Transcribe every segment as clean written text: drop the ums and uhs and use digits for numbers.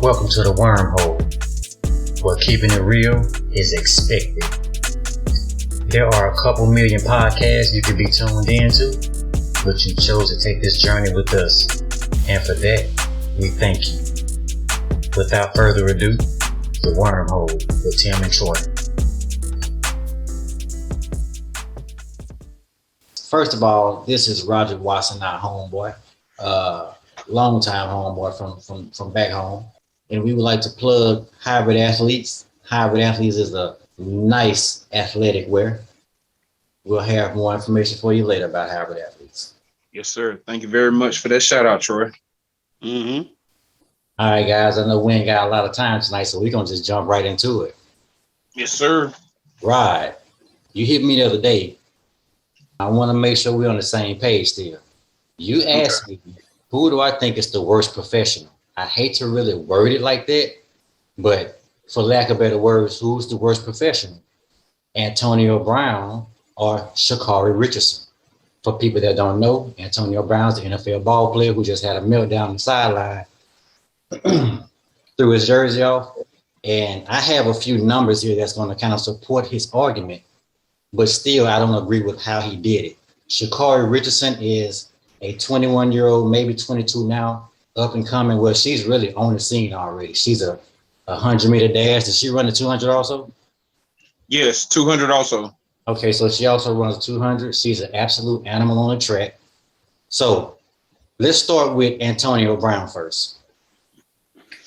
Welcome to the Wormhole, where keeping it real is expected. There are a couple million podcasts you could be tuned into, but you chose to take this journey with us, and for that, we thank you. Without further ado, the Wormhole with Tim and Troy. First of all, this is Roger Watson, our homeboy, longtime homeboy from back home. And we would like to plug Hybrid Athletes. Hybrid Athletes is a nice athletic wear. We'll have more information for you later about Hybrid Athletes. Yes, sir. Thank you very much for that shout out, Troy. Mm-hmm. All right, guys. I know we ain't got a lot of time tonight, so we're going to just jump right into it. Yes, sir. Right. You hit me the other day. I want to make sure we're on the same page still. You asked me, who do I think is the worst professional? I hate to really word it like that, but for lack of better words, who's the worst professional? Antonio Brown or Sha'Carri Richardson? For people that don't know, Antonio Brown's the NFL ball player who just had a meltdown on the sideline, threw his jersey off. And I have a few numbers here that's going to kind of support his argument, but still I don't agree with how he did it. Sha'Carri Richardson is a 21-year-old, maybe 22 now, up and coming. Well, she's really on the scene already. She's a 100-meter dash. Does she run the 200 also? Yes, 200 also. Okay, so she also runs 200. She's an absolute animal on the track. So let's start with Antonio Brown first.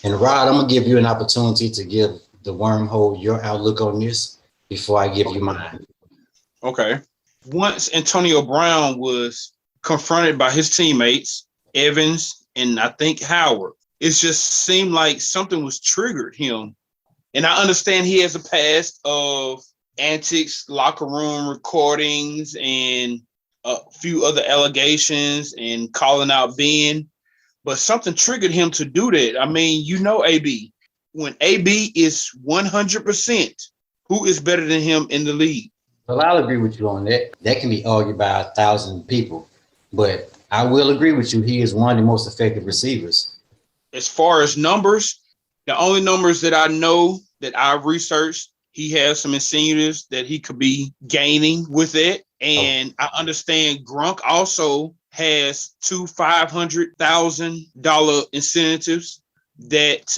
And Rod, I'm going to give you an opportunity to give the Wormhole your outlook on this before I give you mine. Okay. Once Antonio Brown was confronted by his teammates, Evans, and I think Howard, it just seemed like something was triggered him. And I understand he has a past of antics, locker room recordings, and a few other allegations and calling out Ben, but something triggered him to do that. I mean, you know, AB, when AB is 100%, who is better than him in the league? Well, I'll agree with you on that. That can be argued by 1,000 people, but I will agree with you. He is one of the most effective receivers. As far as numbers, the only numbers that I know that I've researched, he has some incentives that he could be gaining with it. And I understand Gronk also has two $500,000 incentives that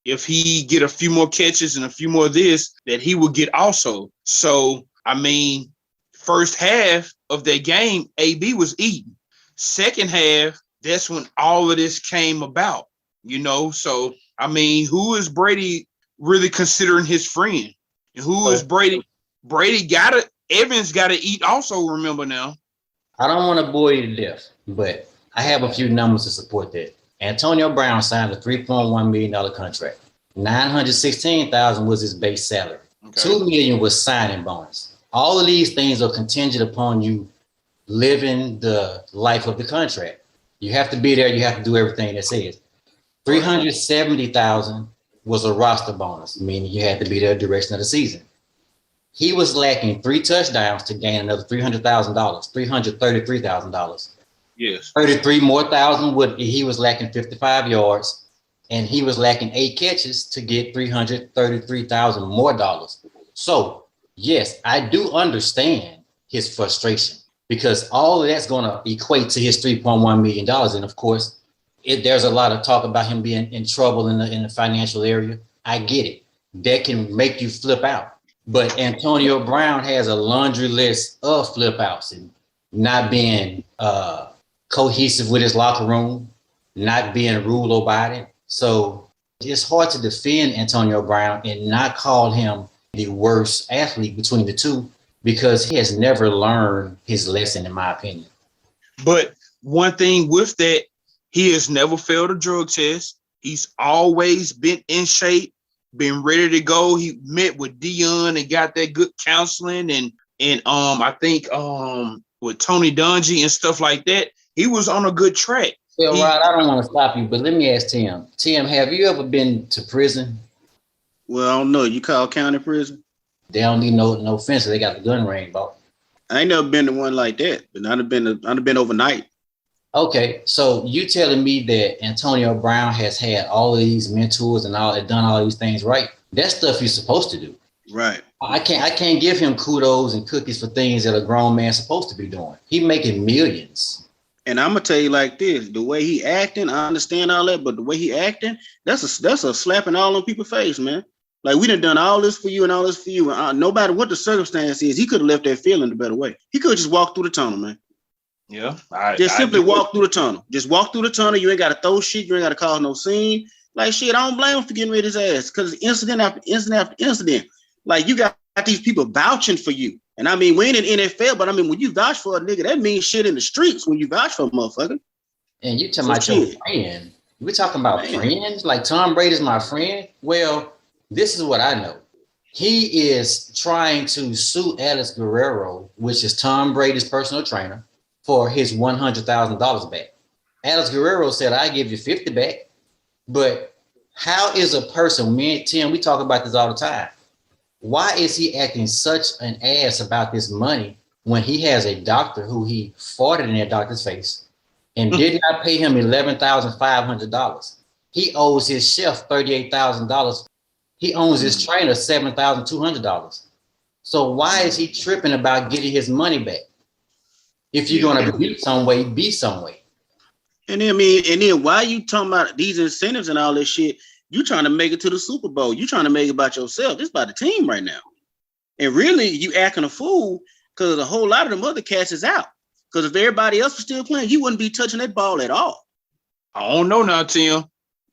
if he get a few more catches and a few more of this, that he will get also. So, I mean, first half of that game, AB was eating. Second half, that's when all of this came about, you know? So, I mean, who is Brady really considering his friend? And who is Brady? Evans got to eat also, remember now. I don't want to bore you to death, but I have a few numbers to support that. Antonio Brown signed a $3.1 million contract. $916,000 was his base salary. Okay. $2 million was signing bonus. All of these things are contingent upon you living the life of the contract. You have to be there. You have to do everything that says. $370,000 was a roster bonus, meaning you had to be there the duration of the season. He was lacking 3 touchdowns to gain another $300,000, $333,000. Yes. 33 more thousand he was lacking 55 yards, and he was lacking 8 catches to get $333,000 more dollars. So, yes, I do understand his frustration because all of that's going to equate to his $3.1 million. And of course, there's a lot of talk about him being in trouble in the financial area. I get it. That can make you flip out. But Antonio Brown has a laundry list of flip outs and not being cohesive with his locker room, not being rule about it. So it's hard to defend Antonio Brown and not call him the worst athlete between the two because he has never learned his lesson, in my opinion. But one thing with that, he has never failed a drug test. He's always been in shape, been ready to go. He met with Dion and got that good counseling and I think with Tony Dungy and stuff like that, he was on a good track. Well, Rod, I don't want to stop you, but let me ask Tim. Tim, have you ever been to prison? Well, I don't know. You call county prison? They don't need no fence. They got the gun range, bro. I ain't never been to one like that, but I'd have been overnight. Okay, so you telling me that Antonio Brown has had all of these mentors and done all these things right? That's stuff you're supposed to do. Right. I can't give him kudos and cookies for things that a grown man's supposed to be doing. He making millions. And I'm gonna tell you like this: the way he acting, I understand all that, but the way he acting, that's a slapping all on people's face, man. Like we done all this for you and all this for you. No matter what the circumstance is, he could have left that feeling a better way. He could have just walked through the tunnel, man. Yeah. Just simply walk through the tunnel. Just walk through the tunnel. You ain't got to throw shit. You ain't got to cause no scene. Like shit, I don't blame him for getting rid of his ass because incident after incident after incident. Like you got these people vouching for you. And I mean, we ain't in NFL, but I mean, when you vouch for a nigga, that means shit in the streets when you vouch for a motherfucker. And you talking about your friend. We're talking about friends? Like Tom Brady's my friend? Well, this is what I know. He is trying to sue Alex Guerrero, which is Tom Brady's personal trainer, for his $100,000 back. Alex Guerrero said, I give you 50 back. But how is a person, me and Tim, we talk about this all the time. Why is he acting such an ass about this money when he has a doctor who he farted in that doctor's face and did not pay him $11,500? He owes his chef $38,000. He owes his trainer $7,200. So why is he tripping about getting his money back? If you're gonna be some way, be some way. And then why you talking about these incentives and all this shit? You trying to make it to the Super Bowl. You trying to make it about yourself. This about the team right now. And really, you acting a fool because a whole lot of them other cats is out. Because if everybody else was still playing, you wouldn't be touching that ball at all. I don't know now, Tim.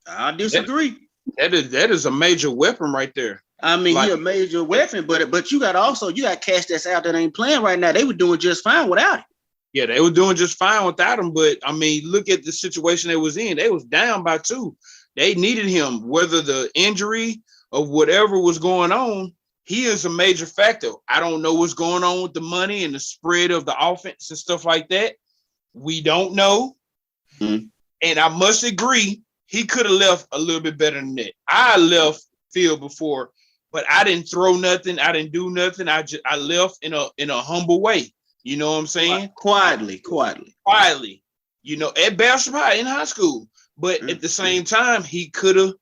I disagree. That is a major weapon right there. I mean, he a major weapon, but you got cats that's out that ain't playing right now. They were doing just fine without it. Yeah, they were doing just fine without him. But I mean, look at the situation they was in. They was down by 2. They needed him, whether the injury or whatever was going on. He is a major factor. I don't know what's going on with the money and the spread of the offense and stuff like that. We don't know. Mm-hmm. And I must agree, he could have left a little bit better than that. I left field before, but I didn't throw nothing. I didn't do nothing. I left in a humble way. You know what I'm saying? Quietly. You know, at basketball in high school. But at the same time, he could have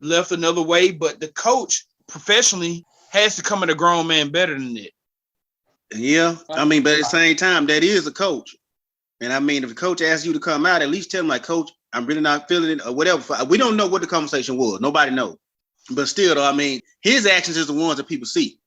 left another way. But the coach professionally has to come at a grown man better than that. Yeah. I mean, but at the same time, that is a coach. And I mean, if the coach asks you to come out, at least tell him, like, Coach, I'm really not feeling it or whatever. We don't know what the conversation was. Nobody knows. But still, though, I mean, his actions is the ones that people see.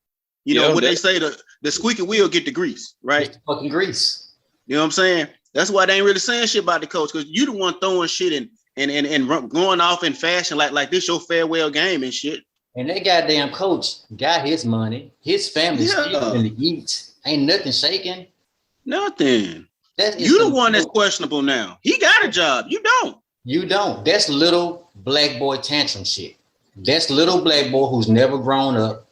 You know what they say, the squeaky wheel get the grease, right? The fucking grease. You know what I'm saying? That's why they ain't really saying shit about the coach, because you the one throwing shit and going off in fashion like this your farewell game and shit. And that goddamn coach got his money. His family's still going to eat. Ain't nothing shaking. Nothing. You the one that's questionable now. He got a job. You don't. You don't. That's little black boy tantrum shit. That's little black boy who's never grown up.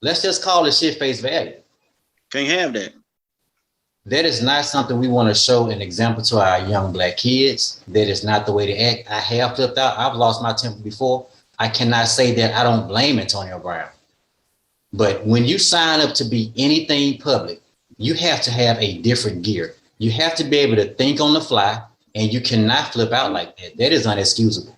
Let's just call it shit face value. Can't have that. That is not something we want to show an example to our young black kids. That is not the way to act. I have flipped out. I've lost my temper before. I cannot say that I don't blame Antonio Brown. But when you sign up to be anything public, you have to have a different gear. You have to be able to think on the fly, and you cannot flip out like that. That is unexcusable.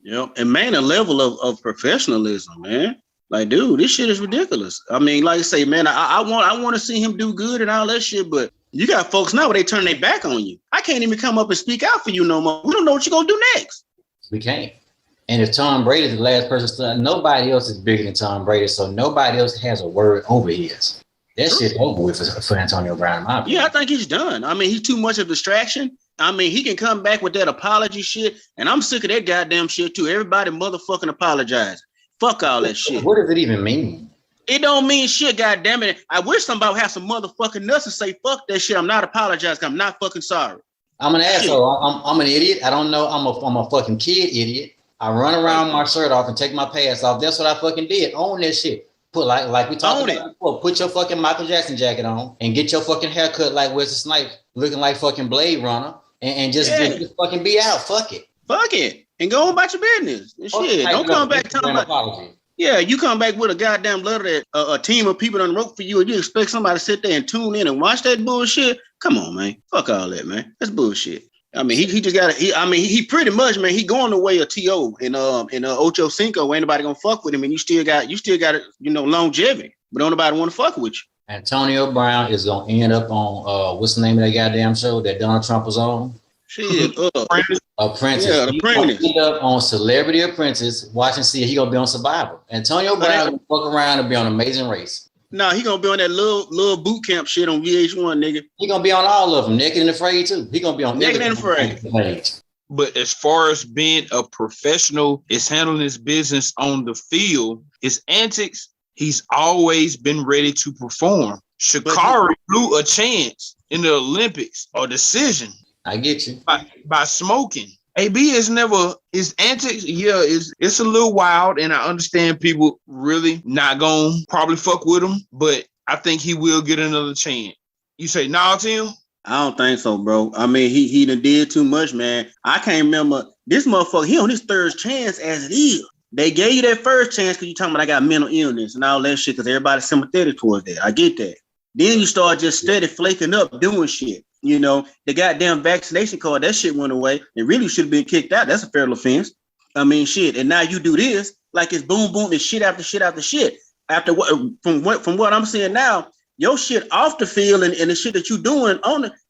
Yep. And man, a level of professionalism, man. Like, dude, this shit is ridiculous. I mean, like I say, man, I want to see him do good and all that shit, but you got folks now where they turn their back on you. I can't even come up and speak out for you no more. We don't know what you're going to do next. We can't. And if Tom Brady is the last person, nobody else is bigger than Tom Brady, so nobody else has a word over his. That shit over with for Antonio Brown, in my opinion. Yeah, I think he's done. I mean, he's too much of a distraction. I mean, he can come back with that apology shit, and I'm sick of that goddamn shit too. Everybody motherfucking apologize. Fuck all that shit. What does it even mean? It don't mean shit, goddamn it. I wish somebody would have some motherfucking nuts and say, fuck that shit. I'm not apologizing. I'm not fucking sorry. I'm an asshole. I'm an idiot. I don't know. I'm a fucking kid idiot. I run around my shirt off and take my pants off. That's what I fucking did. Own that shit. Put like we talked about before. Put your fucking Michael Jackson jacket on and get your fucking haircut like Wesley Snipes, looking like fucking Blade Runner, and just fucking be out. Fuck it. Fuck it. And go about your business. And shit. Don't come back talking about apology. Yeah, you come back with a goddamn letter that a team of people done wrote for you, and you expect somebody to sit there and tune in and watch that bullshit? Come on, man. Fuck all that, man. That's bullshit. I mean, he just got he pretty much, man, he going the way of T.O. and Ocho Cinco. Ain't nobody gonna fuck with him, and you still got longevity, but don't nobody want to fuck with you. Antonio Brown is gonna end up on what's the name of that goddamn show that Donald Trump was on? Shit, Apprentice. Yeah, He's Apprentice. gonna end up on Celebrity Apprentice, watching see he gonna be on Survivor. Antonio Brown gonna fuck around and be on Amazing Race. No, he gonna be on that little boot camp shit on VH1, nigga. He gonna be on all of them, Naked and Afraid too. He gonna be on Naked and Afraid. But as far as being a professional, is handling his business on the field, his antics, he's always been ready to perform. Sha'Carri blew a chance in the Olympics, a decision. I get you. By smoking. AB is never, his antics, it's a little wild, and I understand people really not gonna probably fuck with him, but I think he will get another chance. You say, nah, Tim? I don't think so, bro. I mean, he done did too much, man. I can't remember this motherfucker. He on his third chance as it is. They gave you that first chance because you talking about I got mental illness and all that shit because everybody's sympathetic towards that. I get that. Then you start just steady flaking up doing shit. You know, the goddamn vaccination card, that shit went away. It really should have been kicked out. That's a federal offense. I mean, shit. And now you do this like it's boom, boom, and shit after shit after shit. After from what I'm seeing now, your shit off the field and the shit that you doing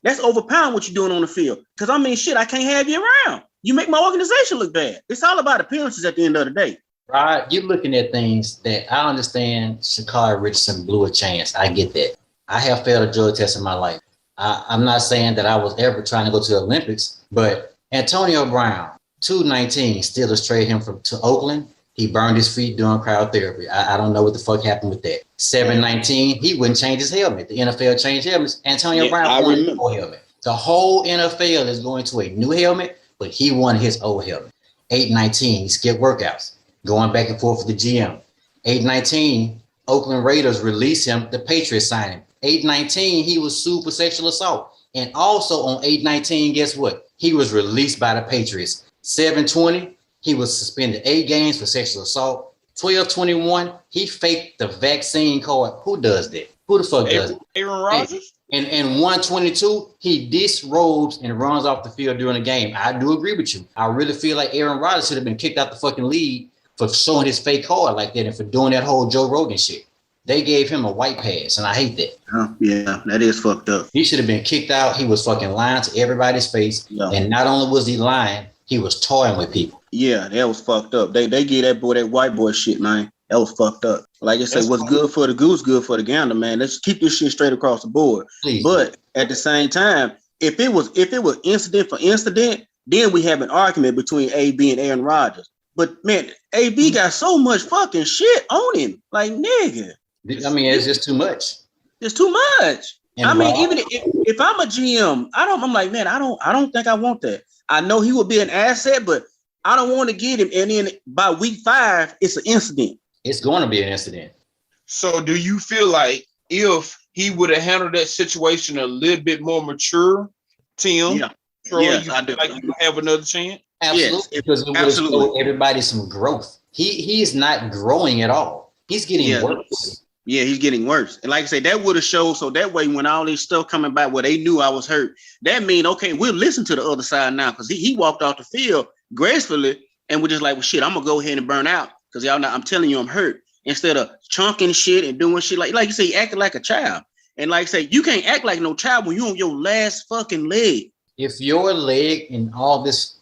that's overpowering what you're doing on the field. Because I mean, shit, I can't have you around. You make my organization look bad. It's all about appearances at the end of the day. Right, you're looking at things that I understand. Sha'Carri Richardson blew a chance. I get that. I have failed a drug test in my life. I'm not saying that I was ever trying to go to the Olympics, but Antonio Brown, 219, still has traded him to Oakland. He burned his feet doing cryotherapy. I don't know what the fuck happened with that. 719, he wouldn't change his helmet. The NFL changed helmets. Antonio Brown wanted his old helmet. The whole NFL is going to a new helmet, but he wanted his old helmet. 819, he skipped workouts, going back and forth with the GM. 819, Oakland Raiders released him. The Patriots signed him. 819, he was sued for sexual assault. And also on 819, guess what? He was released by the Patriots. 720, he was suspended 8 games for sexual assault. 1221, he faked the vaccine card. Who does that? Who the fuck does it? Aaron Rodgers? And 122, he disrobes and runs off the field during the game. I do agree with you. I really feel like Aaron Rodgers should have been kicked out the fucking league for showing his fake card like that and for doing that whole Joe Rogan shit. They gave him a white pass, and I hate that. Oh, yeah, that is fucked up. He should have been kicked out. He was fucking lying to everybody's face. Yeah. And not only was he lying, he was toying with people. Yeah, that was fucked up. They gave that boy that white boy shit, man. That was fucked up. Like I said, what's good for the goose, good for the gander, man. Let's keep this shit straight across the board. Please. But at the same time, if it was incident for incident, then we have an argument between AB and Aaron Rodgers. But man, AB got so much fucking shit on him. Like, nigga. I mean, it's just too much. It's too much. And I mean, even if I'm a GM, I'm like, man, I don't think I want that. I know he would be an asset, but I don't want to get him. And then by week 5, it's an incident. It's going to be an incident. So do you feel like if he would have handled that situation a little bit more mature, Tim? Yeah. Troy, yes, you I do. like you have another chance? Absolutely. Yes, because it would have showed everybody some growth. He is not growing at all. He's getting worse. Yeah, he's getting worse. And like I say, that would have showed. So that way, when all this stuff coming back where they knew I was hurt, that mean, okay, we'll listen to the other side now. Because he walked off the field gracefully and we're just like, well, shit, I'm going to go ahead and burn out. Because y'all know, I'm telling you, I'm hurt. Instead of chunking shit and doing shit like you say, acting like a child. And like I say, you can't act like no child when you're on your last fucking leg. If your leg and all this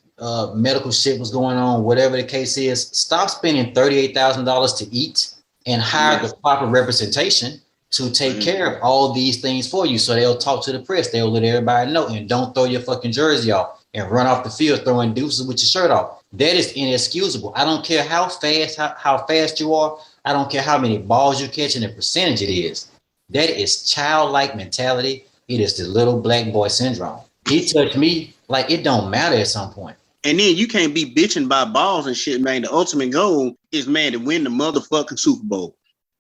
medical shit was going on, whatever the case is, stop spending $38,000 to eat and hire the proper representation to take care of all these things for you. So they'll talk to the press. They'll let everybody know. And don't throw your fucking jersey off and run off the field throwing deuces with your shirt off. That is inexcusable. I don't care how fast you are. I don't care how many balls you catch and the percentage it is. That is childlike mentality. It is the little black boy syndrome. He touched me like it don't matter at some point. And then you can't be bitching by balls and shit, man. The ultimate goal is, man, to win the motherfucking Super Bowl.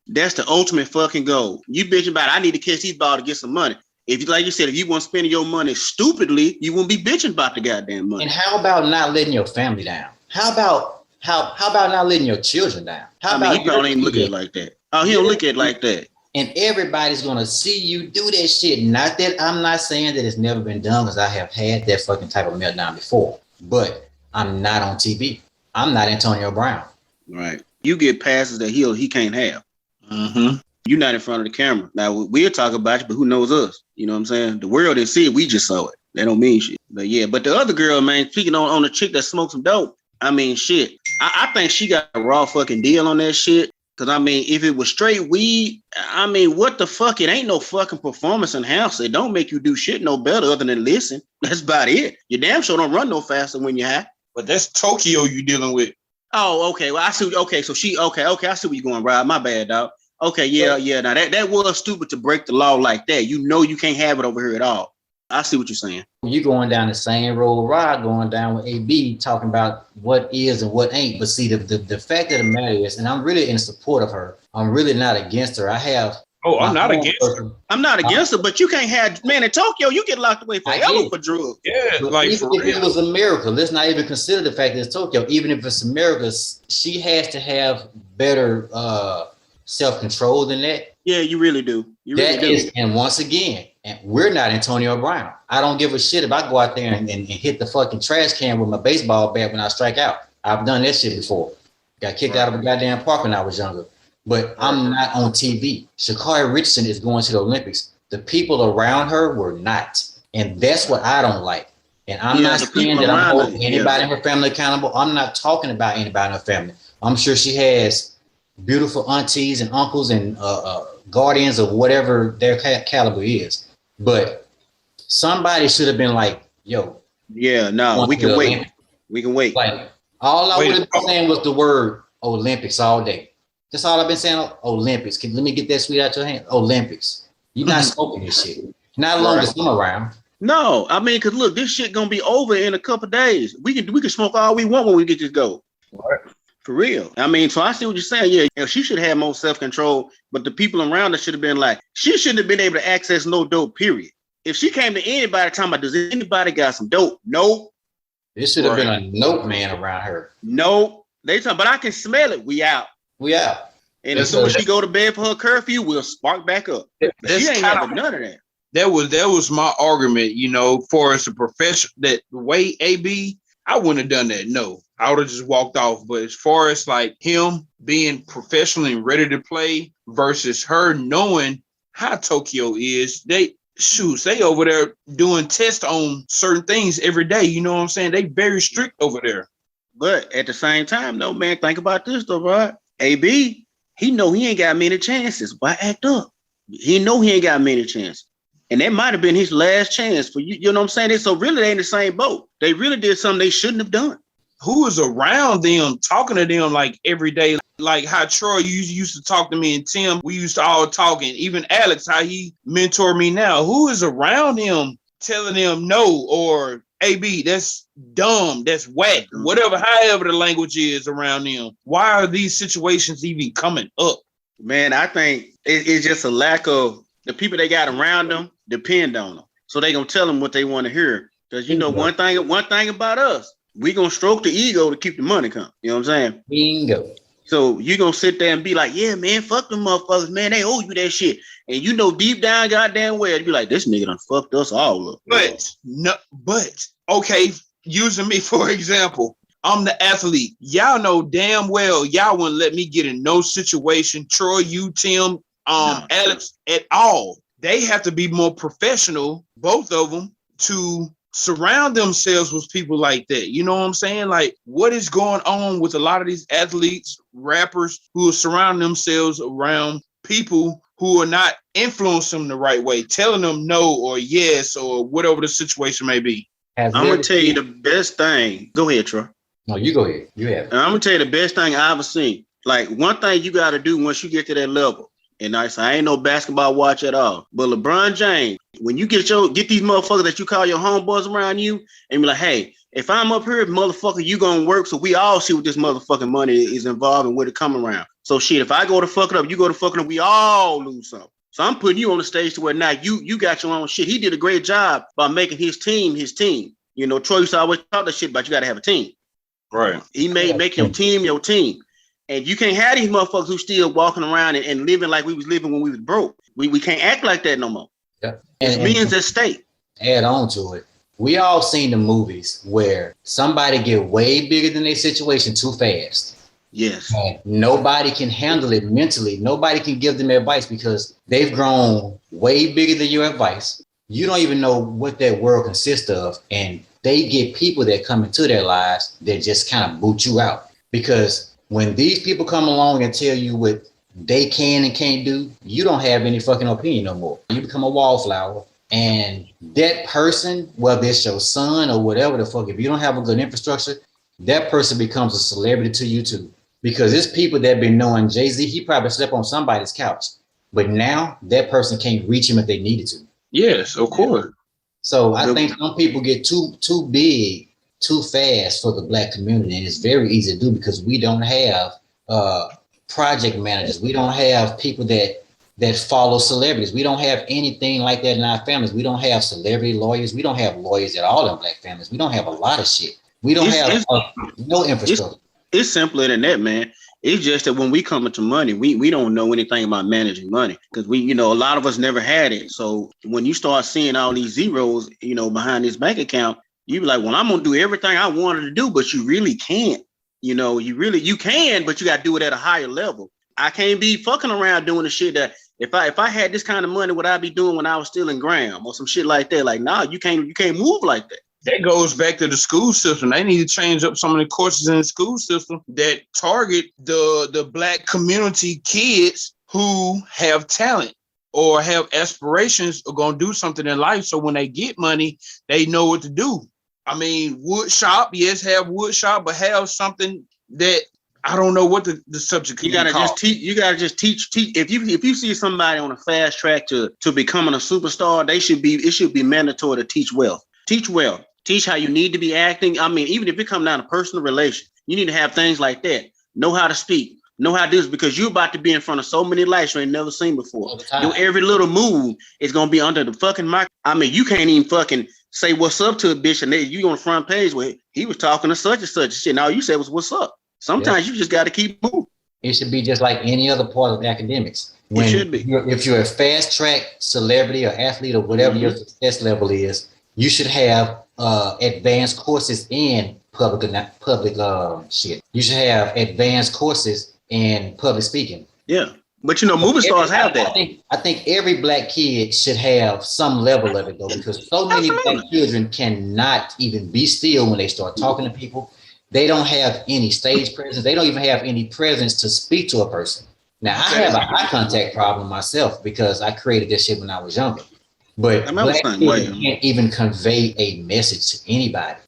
That's the ultimate fucking goal. You bitching about, I need to catch these balls to get some money. If you, like you said, if you want to spend your money stupidly, you won't be bitching about the goddamn money. And how about not letting your family down? How about not letting your children down? He probably ain't look at it like that. Oh, he don't look at it like that. and everybody's gonna see you do that shit. Not that I'm not saying that it's never been done, because I have had that fucking type of meltdown before. But I'm not on TV. I'm not Antonio Brown. Right. You get passes that he can't have. Mm-hmm. You're not in front of the camera. Now we'll talk about you, but who knows us? You know what I'm saying? The world didn't see it. We just saw it. That don't mean shit. But yeah, but the other girl, man, speaking on the chick that smoked some dope. I mean, shit. I think she got a raw fucking deal on that shit. Cause I mean, if it was straight weed, I mean, what the fuck? It ain't no fucking performance enhancer. It don't make you do shit no better other than listen. That's about it. You damn sure don't run no faster when you're high. But that's Tokyo you dealing with. Oh, okay. Well, I see. Okay, so she. Okay. I see where you're going, Rob. My bad, dog. Okay, yeah. Now that was stupid to break the law like that. You know you can't have it over here at all. I see what you're saying. You going down the same road Rod going down with AB, talking about what is and what ain't. But see, the fact of the matter is, and I'm really in support of her. I'm really not against her. I have. Oh, I'm not against her. I'm not against her, but you can't have, man, in Tokyo, you get locked away forever for drugs. Yeah, But like even for if real. it was America, let's not even consider the fact that it's Tokyo. Even if it's America, she has to have better self-control than that. Yeah, you really do. You really do. And once again, and we're not Antonio Brown. I don't give a shit if I go out there and hit the fucking trash can with my baseball bat when I strike out. I've done that shit before. Got kicked out of a goddamn park when I was younger. But I'm not on TV. Sha'Carri Richardson is going to the Olympics. The people around her were not. And that's what I don't like. And I'm not saying that I'm holding anybody in her family accountable. I'm not talking about anybody in her family. I'm sure she has beautiful aunties and uncles and guardians of whatever their caliber is. But somebody should have been like, yo. Yeah, no, we can wait. We can wait. Like, all I would have been saying was the word Olympics all day. That's all I've been saying. Olympics. Let me get that sweet out your hand. Olympics. You're not smoking this shit. Not long as I'm around. No, I mean, cause look, this shit gonna be over in a couple of days. We can smoke all we want when we get to go. Right. For real. I mean, so I see what you're saying. Yeah, she should have more self-control, but the people around her should have been like, she shouldn't have been able to access no dope, period. If she came to anybody talking about, does anybody got some dope? Nope. There should have been a note man around her. Nope. They talking, but I can smell it. We out. We out. And as soon as she go to bed for her curfew, we'll spark back up. She ain't having none of that. That was my argument, you know, for as a professional, that the way AB, I wouldn't have done that. No, I would have just walked off. But as far as like him being professional and ready to play versus her knowing how Tokyo is, they over there doing tests on certain things every day. You know what I'm saying? They very strict over there. But at the same time, though, man, think about this though, right? AB, he know he ain't got many chances. Why act up? He know he ain't got many chances. And that might have been his last chance for you. You know what I'm saying? So really, they in the same boat. They really did something they shouldn't have done. Who is around them, talking to them like every day? Like how Troy used to talk to me, and Tim, we used to all talk, and even Alex, how he mentored me now. Who is around him telling them no, or AB, that's dumb, that's whack, whatever, however the language is around them? Why are these situations even coming up? Man, I think it's just a lack of the people they got around them depend on them. So they gonna tell them what they want to hear. Because you know, one thing about us, we gonna stroke the ego to keep the money coming. You know what I'm saying? Bingo. So you gonna sit there and be like, yeah, man, fuck them motherfuckers, man. They owe you that shit. And you know deep down, goddamn well, you be like, this nigga done fucked us all up. But okay, using me for example, I'm the athlete. Y'all know damn well y'all wouldn't let me get in no situation. Troy, you, Tim, Alex, at all. They have to be more professional, both of them, to surround themselves with people like that. You know what I'm saying? Like, what is going on with a lot of these athletes, rappers who are surrounding themselves around people who are not influencing them the right way, telling them no or yes or whatever the situation may be? I'm going to tell you the best thing. Go ahead, Troy. No, you go ahead. You have it. And I'm going to tell you the best thing I ever seen. Like, one thing you got to do once you get to that level, and I ain't no basketball watch at all, but LeBron James, when you get these motherfuckers that you call your homeboys around you and be like, hey, if I'm up here, motherfucker, you gonna work so we all see what this motherfucking money is involved and where it come around. So shit, if I go to fuck it up, you go to fucking up, we all lose something. So I'm putting you on the stage to where now you got your own shit. He did a great job by making his team his team. You know, Troy used to always talk that shit about you got to have a team. Right. He make your team your team. And you can't have these motherfuckers who still walking around and living like we was living when we was broke. We can't act like that no more. Yeah. It's millions at stake. Add on to it. We all seen the movies where somebody get way bigger than their situation too fast. Yes. And nobody can handle it mentally. Nobody can give them advice because they've grown way bigger than your advice. You don't even know what that world consists of. And they get people that come into their lives that just kind of boot you out. Because when these people come along and tell you what they can and can't do, you don't have any fucking opinion no more. You become a wallflower. And that person, whether it's your son or whatever the fuck, if you don't have a good infrastructure, that person becomes a celebrity to you too. Because there's people that been knowing Jay-Z, he probably slept on somebody's couch. But now that person can't reach him if they needed to. Yes, of course. So I think some people get too big, too fast for the Black community. And it's very easy to do because we don't have project managers. We don't have people that follow celebrities. We don't have anything like that in our families. We don't have celebrity lawyers. We don't have lawyers at all in Black families. We don't have a lot of shit. We don't have no infrastructure. It's simpler than that, man. It's just that when we come into money, we don't know anything about managing money because a lot of us never had it. So when you start seeing all these zeros, behind this bank account, you be like, well, I'm going to do everything I wanted to do, but you really can't. You can, but you got to do it at a higher level. I can't be fucking around doing the shit that if I had this kind of money, what I'd be doing when I was still in Graham or some shit like that. Like, nah, you can't move like that. That goes back to the school system. They need to change up some of the courses in the school system that target the Black community kids who have talent or have aspirations or going to do something in life. So when they get money, they know what to do. I mean, wood shop, yes, have wood shop, but have something that I don't know what the subject could be called. You gotta just teach. If you see somebody on a fast track to becoming a superstar, it should be mandatory to teach wealth. Teach wealth. Teach how you need to be acting. I mean, even if it comes down to personal relations, you need to have things like that. Know how to speak. Know how to do this because you're about to be in front of so many lights you ain't never seen before. Your every little move is gonna be under the fucking mic. I mean, you can't even fucking say what's up to a bitch and you on the front page where he was talking to such and such shit. And all you said was what's up. Sometimes you just got to keep moving. It should be just like any other part of academics. It should be. If you're a fast track celebrity or athlete or whatever your success level is, you should have advanced courses in public shit. You should have advanced courses in public speaking. Yeah. But movie stars have that. I think every Black kid should have some level of it though, because so many Black children cannot even be still when they start talking to people. They don't have any stage presence. They don't even have any presence to speak to a person. Now, I have an eye contact problem myself because I created this shit when I was younger. But Black kids can't even convey a message to anybody.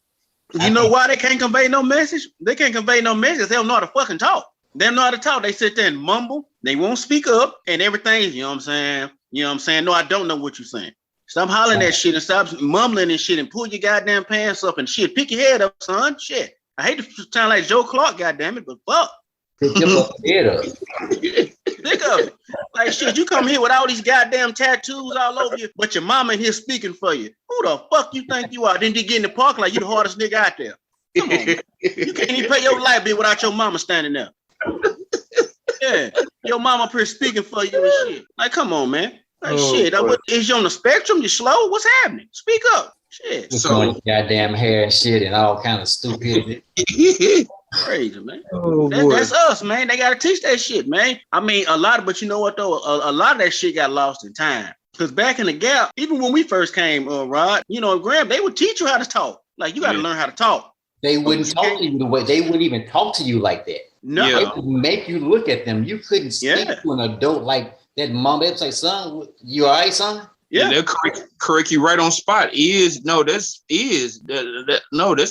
You know why they can't convey no message? They can't convey no message. They don't know how to fucking talk. They don't know how to talk. They sit there and mumble. They won't speak up and everything. You know what I'm saying? No, I don't know what you're saying. Stop hollering that shit and stop mumbling and shit and pull your goddamn pants up and shit. Pick your head up, son. Shit. I hate to sound like Joe Clark, goddammit, but fuck. Pick your head up. Think of it. Like shit, you come here with all these goddamn tattoos all over you, but your mama in here speaking for you. Who the fuck you think you are? Then you get in the park like you the hardest nigga out there. Come on, man. You can't even pay your light bill without your mama standing there. Yeah, your mama up here speaking for you and shit. Like, come on, man. Like shit. Is you on the spectrum? You slow? What's happening? Speak up. Shit. So goddamn hair and shit and all kind of stupidity. Crazy, man. That's us, man. They gotta teach that shit, man. I mean, but you know what though? A lot of that shit got lost in time. Because back in the Gap, even when we first came, Rod, Graham, they would teach you how to talk. Like you gotta learn how to talk. They wouldn't talk to you the way they wouldn't even talk to you like that. No, they would make you look at them. You couldn't speak to an adult like that. Mom, they'd say, "Son, you all right, son?" Yeah, they'll correct you right on spot. That's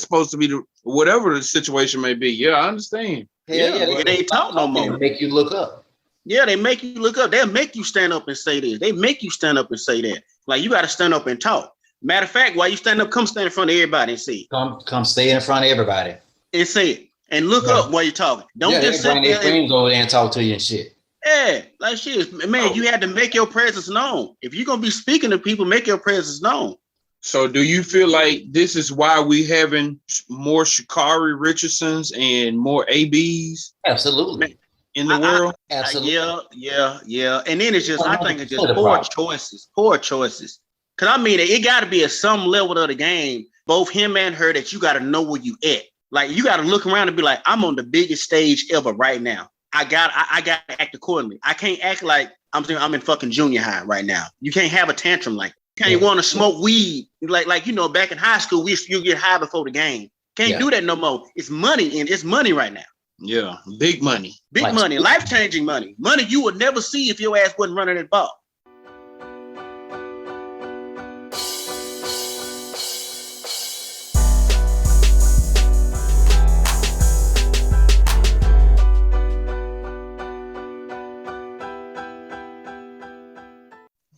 supposed to be whatever the situation may be. Yeah, I understand. They ain't talk no more. They make you look up. Yeah, they make you look up. They'll make you stand up and say this. They make you stand up and say that. Like you got to stand up and talk. Matter of fact, while you stand up, come stand in front of everybody and say it. Come stay in front of everybody and say it and look up while you're talking. Don't just sit there friends over there and talk to you and shit. Yeah, like shit, man. You had to make your presence known. If you're gonna be speaking to people, make your presence known. So do you feel like this is why we having more Sha'Carri Richardsons and more ABs Absolutely. in the world? Absolutely. Yeah. And then it's just, I think it's just 100% poor problem. choices. Cause I mean, it got to be at some level of the game, both him and her, that you got to know where you at. Like you got to look around and be like, I'm on the biggest stage ever right now. I got to act accordingly. I can't act like I'm in fucking junior high right now. You can't have a tantrum like that. Can't want to smoke weed like you know, back in high school you get high before the game. Can't do that no more. It's money, and it's money right now. Yeah, big money. Big money, life-changing money. Money you would never see if your ass wasn't running that ball.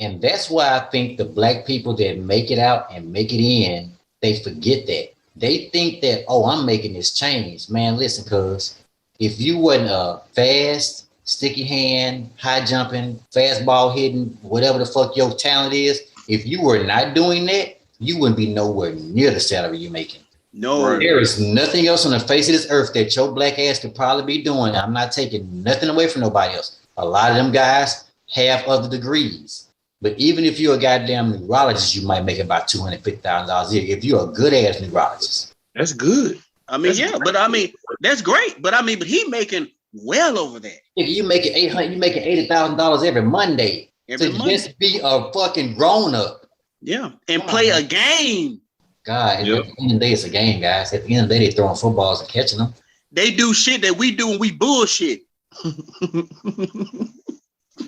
And that's why I think the black people that make it out and make it in, they forget that. They think that, oh, I'm making this change. Man, listen, cuz if you wasn't a fast, sticky hand, high jumping, fastball hitting, whatever the fuck your talent is, if you were not doing that, you wouldn't be nowhere near the salary you're making. No. There is nothing else on the face of this earth that your black ass could probably be doing. I'm not taking nothing away from nobody else. A lot of them guys have other degrees. But even if you're a goddamn neurologist, you might make about $250,000 a year. If you're a good ass neurologist, that's good. I mean, but I mean, that's great. But I mean, but he making well over that. If you making $800, you making $80,000 every Monday. Just be a fucking grown up. Yeah, and play a game. God, at the end of the day, it's a game, guys. At the end of the day, they throwing footballs and catching them. They do shit that we do when we bullshit.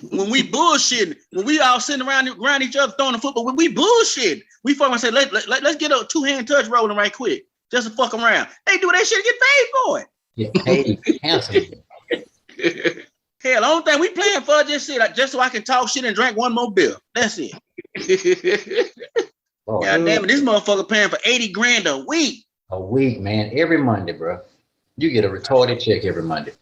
When we bullshitting, when we all sitting around each other throwing the football, when we bullshit, we fucking say, let's get a two-hand touch rolling right quick, just to fuck around. They do that shit and get paid for it. Get paid handsomely. Hell, the only thing we playing for just so I can talk shit and drink one more beer. That's it. God damn it, this motherfucker paying for $80,000 a week. A week, man. Every Monday, bro. You get a retarded check every Monday.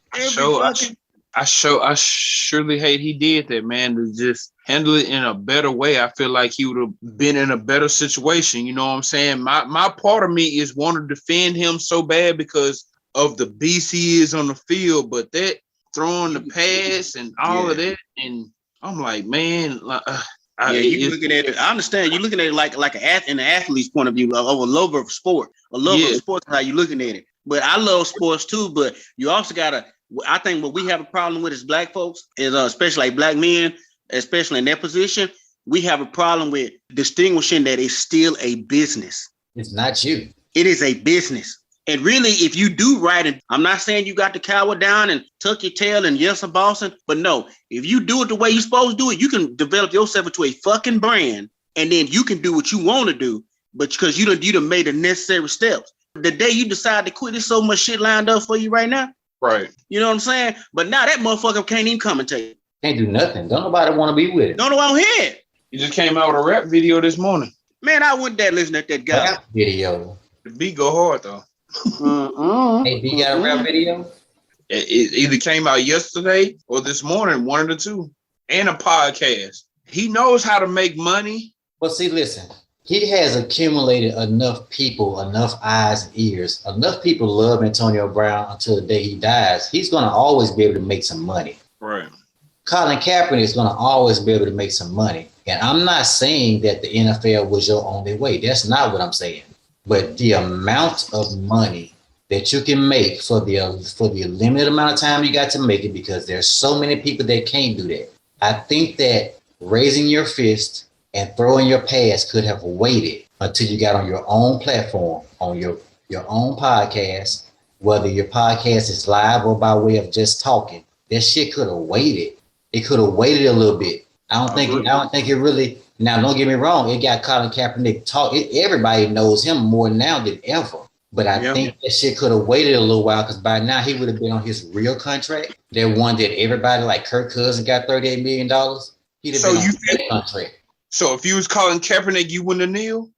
I surely hate he did that, man, to just handle it in a better way. I feel like he would have been in a better situation. You know what I'm saying? My part of me is want to defend him so bad because of the beast he is on the field, but that throwing the pass and all of that, and I'm like, man, you looking at it. I understand you looking at it like in the athlete's point of view of a love of sport, of sports. How you looking at it? But I love sports too. But you also gotta. I think what we have a problem with as black folks is, especially like black men, especially in that position, we have a problem with distinguishing that it's still a business. It's not you. It is a business. And really, if you do right, and I'm not saying you got to cower down and tuck your tail and yes, I'm bossing, but no, if you do it the way you're supposed to do it, you can develop yourself into a fucking brand, and then you can do what you want to do, but because you done made the necessary steps. The day you decide to quit, there's so much shit lined up for you right now. Right. You know what I'm saying? But now that motherfucker can't even commentate. Can't do nothing. Don't nobody want to be with it. Don't know what I'm hearing. He just came out with a rap video this morning. Man, I wouldn't dare listen to that guy. Rap video. The beat go hard though. Hey, B got a rap video? It either came out yesterday or this morning, one of the two. And a podcast. He knows how to make money. Well, see, listen. He has accumulated enough people, enough eyes and ears. Enough people love Antonio Brown until the day he dies. He's going to always be able to make some money. Right. Colin Kaepernick is going to always be able to make some money. And I'm not saying that the NFL was your only way. That's not what I'm saying. But the amount of money that you can make for the limited amount of time you got to make it, because there's so many people that can't do that. I think that raising your fist and throwing your pass could have waited until you got on your own platform, on your own podcast, whether your podcast is live or by way of just talking. That shit could have waited. It could have waited a little bit. I don't think it really. Now, don't get me wrong. It got Colin Kaepernick talk. Everybody knows him more now than ever. But I think that shit could have waited a little while, because by now he would have been on his real contract. That one that everybody like Kirk Cousins got $38 million. He'd have been on his contract. So if you was calling Kaepernick, you wouldn't have kneel?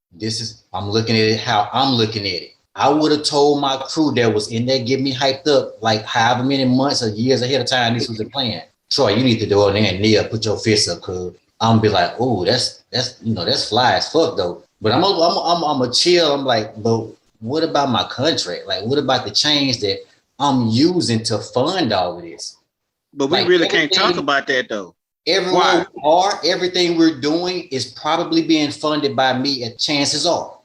I'm looking at it how I'm looking at it. I would have told my crew that was in there, get me hyped up like however many months or years ahead of time this was a plan. Troy, you need to go in there and kneel, put your fist up, cuz. I'm gonna be like, oh, that's fly as fuck though. But I'm a chill. I'm like, but what about my contract? Like, what about the change that I'm using to fund all of this? But we Like, really can't talk about that though. Everywhere we are, everything we're doing is probably being funded by me. And chances are,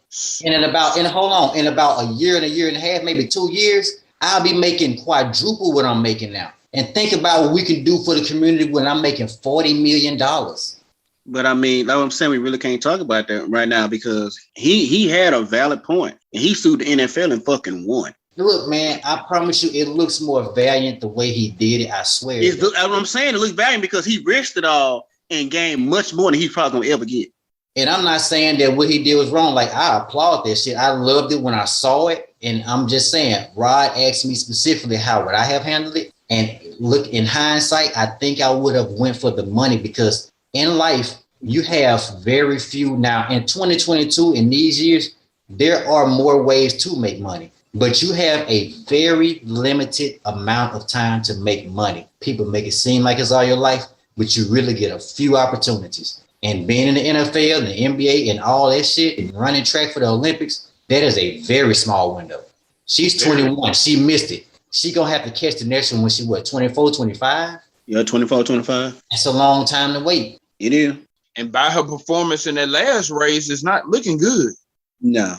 and in about a year and a half, maybe 2 years, I'll be making quadruple what I'm making now. And think about what we can do for the community when I'm making $40 million. But I mean, like I'm saying, we really can't talk about that right now because he had a valid point and he sued the NFL and fucking won. Look, man, I promise you, it looks more valiant the way he did it. I swear. I'm saying it looks valiant because he risked it all and gained much more than he's probably gonna ever get. And I'm not saying that what he did was wrong. Like, I applaud that shit. I loved it when I saw it. And I'm just saying, Rod asked me specifically how would I have handled it. And look, in hindsight, I think I would have went for the money because in life, you have very few now. In 2022, in these years, there are more ways to make money. But you have a very limited amount of time to make money. People make it seem like it's all your life, but you really get a few opportunities. And being in the NFL and the NBA and all that shit and running track for the Olympics, that is a very small window. She's 21. She missed it. She going to have to catch the next one when she, 24, 25? Yeah, 24, 25. That's a long time to wait. It is. And by her performance in that last race, it's not looking good. No.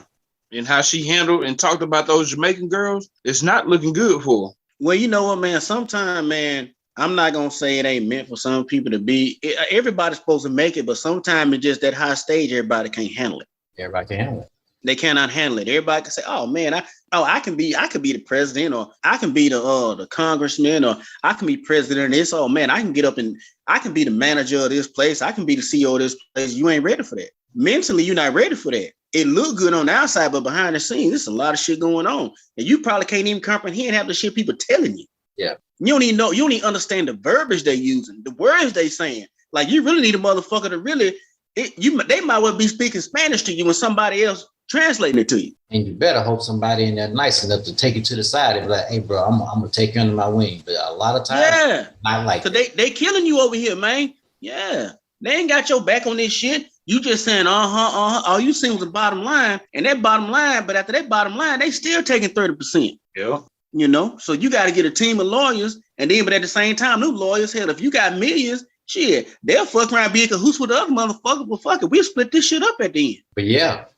And how she handled and talked about those Jamaican girls, it's not looking good for her. Well, you know what, man? Sometimes, man, I'm not going to say it ain't meant for some people to be. Everybody's supposed to make it, but sometimes it's just that high stage, everybody can't handle it. Everybody can handle it. They cannot handle it. Everybody can say, "Oh man, I could be the president, or I can be the congressman, or I can be president of this. Oh man, I can get up and I can be the manager of this place. I can be the CEO of this place." You ain't ready for that. Mentally, you're not ready for that. It look good on the outside, but behind the scenes, there's a lot of shit going on, and you probably can't even comprehend half the shit people telling you. Yeah, you don't even know. You don't even understand the verbiage they're using, the words they saying. Like you really need a motherfucker to really. They might well be speaking Spanish to you when somebody else translating it to you. And you better hope somebody in there nice enough to take you to the side and be like, "Hey, bro, I'm gonna take you under my wing." But a lot of times, I like it. So they killing you over here, man. Yeah, they ain't got your back on this shit. You just saying, all you seen was the bottom line, and that bottom line. But after that bottom line, they still taking 30%. Yeah. You know, so you got to get a team of lawyers, and then, but at the same time, those lawyers, hell, if you got millions. Shit, they'll fuck around be in cahoots with the other motherfucker, but fuck it, we'll split this shit up at the end.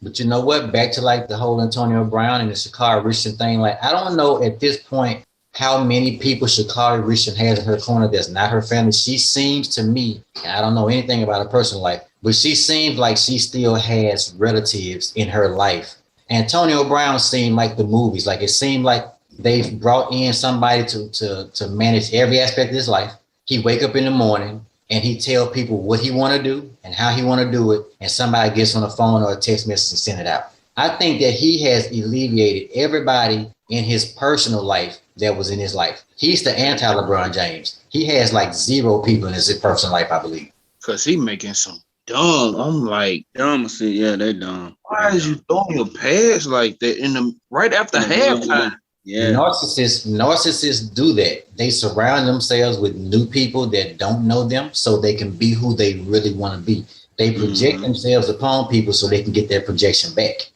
But you know what? Back to like the whole Antonio Brown and the Sha'Carri Richardson thing. Like, I don't know at this point how many people Sha'Carri Richardson has in her corner that's not her family. She seems to me, and I don't know anything about her personal life, but she seems like she still has relatives in her life. Antonio Brown seemed like the movies. Like, it seemed like they've brought in somebody to manage every aspect of his life. He wake up in the morning, and he tell people what he want to do and how he want to do it, and somebody gets on the phone or a text message and send it out. I think that he has alleviated everybody in his personal life that was in his life. He's the anti-LeBron James. He has like 0 people in his personal life, I believe. Because he making some dumb. I'm like, dumb. See, yeah, they dumb. Why is you throwing your pass like that right after halftime? Yeah. Narcissists do that. They surround themselves with new people that don't know them so they can be who they really want to be. They project themselves upon people so they can get their projection back.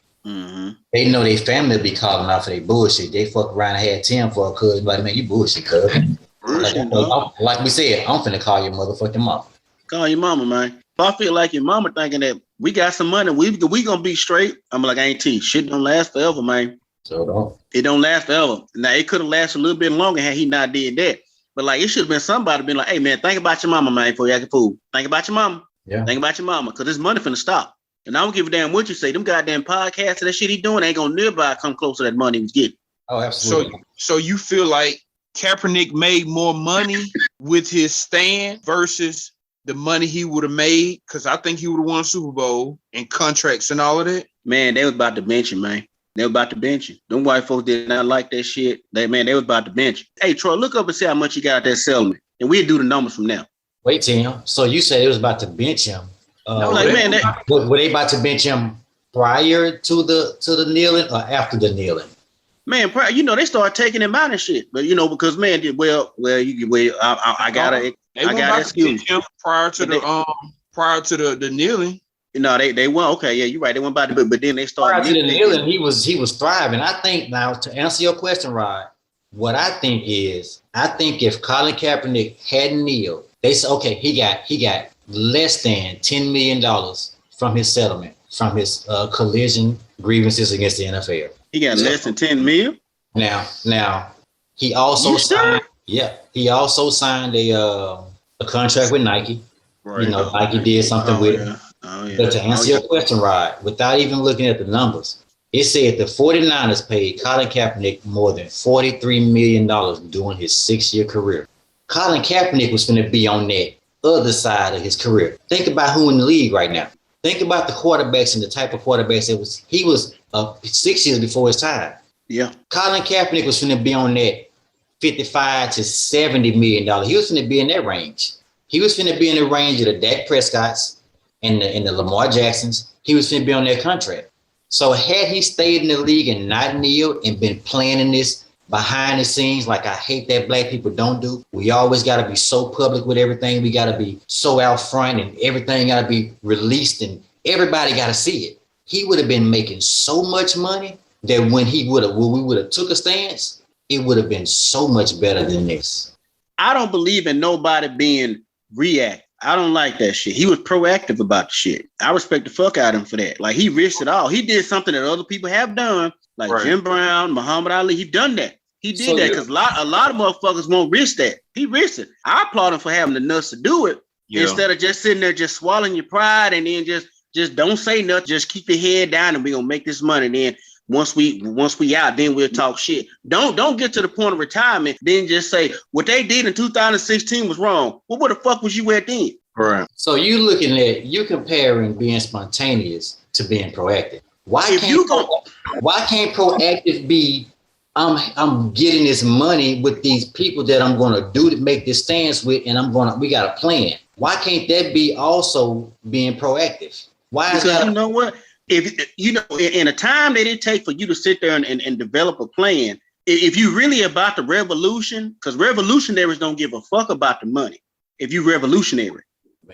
They know their family will be calling out for their bullshit. They fuck around and had Tim for a cuz. Like, man, you bullshit, cuz. Like we said, I'm finna call your motherfucking mama. Call your mama, man. If I feel like your mama thinking that we got some money, we gonna be straight, I'm like, ain't T. Shit don't last forever, man. So it don't last forever. Now it could have lasted a little bit longer had he not did that. But like it should have been somebody been like, "Hey man, think about your mama, man, before you act a fool. Think about your mama. Yeah. Think about your mama, because this money finna stop. And I don't give a damn what you say. Them goddamn podcasts and that shit he doing ain't gonna nearby come close to that money he was getting." Oh, absolutely. So you feel like Kaepernick made more money with his stand versus the money he would have made? Because I think he would have won a Super Bowl and contracts and all of that. Man, they was about to bench him, man. They were about to bench him. Them white folks did not like that shit. They was about to bench him. Hey, Troy, look up and see how much he got at that settlement. And we'll do the numbers from now. Wait, Tim. So you said it was about to bench him. Were they about to bench him prior to the kneeling or after the kneeling? Man, they started taking him out and shit. But because man, I got to excuse him prior to the kneeling. No, they won. Okay, yeah, you're right. They went by but then they started. Prior to the kneeling, he was thriving. I think now to answer your question, Rod, what I think if Colin Kaepernick hadn't kneeled, they said, okay, he got less than $10 million from his settlement, from his collision grievances against the NFL. He got less than 10 mil. Now he also signed. Yeah, he also signed a contract with Nike. Right. Nike did something with it. Oh, yeah. But to answer your question, Rod, without even looking at the numbers, it said the 49ers paid Colin Kaepernick more than $43 million during his 6-year career. Colin Kaepernick was going to be on that other side of his career. Think about who in the league right now. Think about the quarterbacks and the type of quarterbacks he was 6 years before his time. Yeah. Colin Kaepernick was going to be on that $55 to $70 million. He was going to be in that range. He was going to be in the range of the Dak Prescotts and the Lamar Jacksons. He was going to be on that contract. So had he stayed in the league and not kneeled and been planning this behind the scenes, like I hate that black people don't do, we always got to be so public with everything. We got to be so out front and everything got to be released and everybody got to see it. He would have been making so much money that when we would have took a stance, it would have been so much better than this. I don't believe in nobody being reactive. I don't like that shit. He was proactive about the shit. I respect the fuck out of him for that. Like, he risked it all. He did something that other people have done, like right. Jim Brown, Muhammad Ali. He done that. He did that because a lot of motherfuckers won't risk that. He risked it. I applaud him for having the nuts to do it instead of just sitting there just swallowing your pride and then just don't say nothing. Just keep your head down and we're gonna make this money. Then once we out, then we'll talk shit. Don't get to the point of retirement, then just say what they did in 2016 was wrong. Well, where the fuck was you at then? Right. So you comparing being spontaneous to being proactive. Why can't proactive be I'm getting this money with these people that I'm gonna do to make this stance with, and we got a plan. Why can't that be also being proactive? Why is that? You know what? If in a time that it takes for you to sit there and develop a plan, if you really about the revolution, because revolutionaries don't give a fuck about the money. If you revolutionary,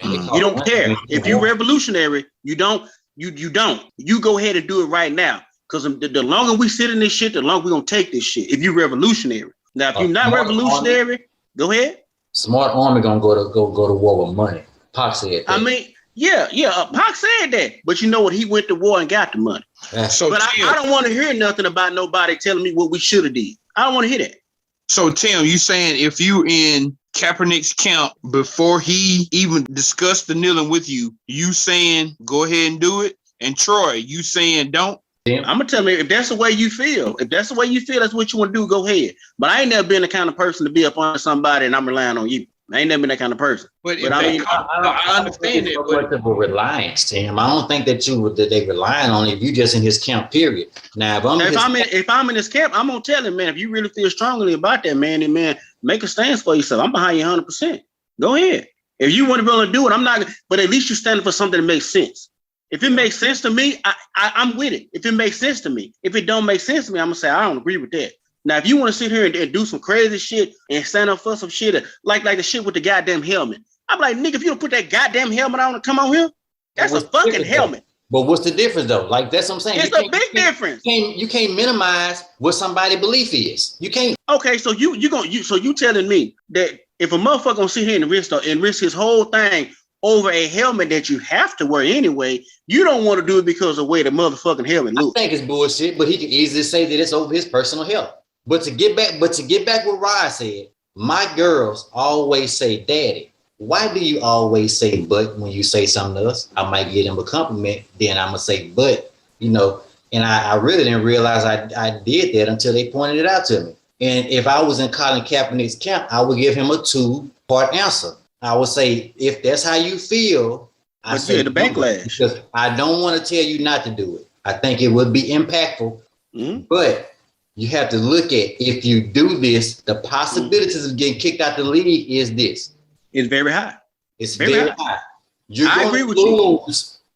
you don't care. If you're revolutionary, you don't. You go ahead and do it right now. Because the longer we sit in this shit, the longer we're gonna take this shit. If you're revolutionary. Now, if you're not revolutionary, go ahead. Smart army gonna go to war with money. Pac said that. I mean, yeah. Pac said that, but you know what? He went to war and got the money. So, but I don't want to hear nothing about nobody telling me what we should have did. I don't want to hear that. So, Tim, you saying if you in Kaepernick's camp before he even discussed the kneeling with you, you saying go ahead and do it, and Troy, you saying don't? I'm gonna tell you, if that's the way you feel, that's what you want to do, go ahead. But I ain't never been the kind of person to be up on somebody and I'm relying on you. I ain't never been that kind of person. But I mean, I understand it. But of a reliance, Tim. I don't think that they relying on it. You just in his camp, period. Now, if I'm in his camp, I'm gonna tell him, man, if you really feel strongly about that, man, then man, make a stance for yourself. I'm behind you 100%. Go ahead. If you want to be able to do it, I'm not. But at least you're standing for something that makes sense. If it makes sense to me, I'm with it. If it makes sense to me, if it don't make sense to me, I'm gonna say I don't agree with that. Now, if you want to sit here and do some crazy shit and stand up for some shit like the shit with the goddamn helmet, I'm like, nigga, if you don't put that goddamn helmet on and come on here, that's a fucking helmet. But what's the difference though? Like that's what I'm saying. It's a big difference. You can't minimize what somebody's belief is. You can't. Okay, so you telling me that if a motherfucker gonna sit here and risk his whole thing over a helmet that you have to wear anyway, you don't want to do it because of the way the motherfucking helmet looks. I think it's bullshit, but he can easily say that it's over his personal health. But to get back what Rod said, my girls always say, Daddy, why do you always say but when you say something to us? I might give them a compliment, then I'm gonna say but, and I really didn't realize I did that until they pointed it out to me. And if I was in Colin Kaepernick's camp, I would give him a 2-part answer. I would say, if that's how you feel, I say the backlash. Because I don't want to tell you not to do it. I think it would be impactful, but you have to look at, if you do this, the possibilities of getting kicked out the league is this. It's very high. It's very high. I agree with you.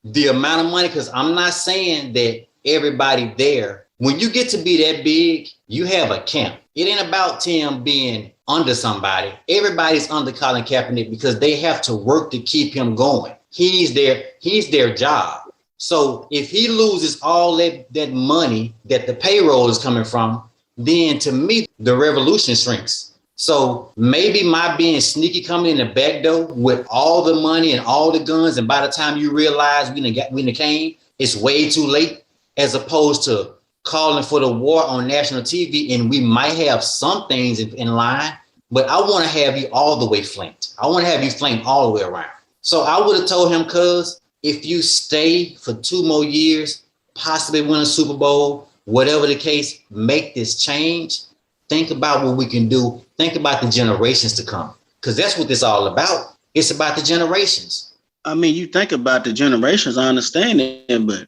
The amount of money, because I'm not saying that everybody there, when you get to be that big, you have a camp. It ain't about Tim being under somebody. Everybody's under Colin Kaepernick because they have to work to keep him going. He's their job. So if he loses all that money that the payroll is coming from, then to me, the revolution shrinks. So maybe my being sneaky coming in the back door with all the money and all the guns, and by the time you realize we came, it's way too late, as opposed to calling for the war on national TV, and we might have some things in line, but I want to have you all the way flanked. I want to have you flanked all the way around. So I would have told him, cuz, if you stay for 2 more years, possibly win a Super Bowl, whatever the case, make this change. Think about what we can do. Think about the generations to come, because that's what this all about. It's about the generations. I mean, you think about the generations, I understand it, but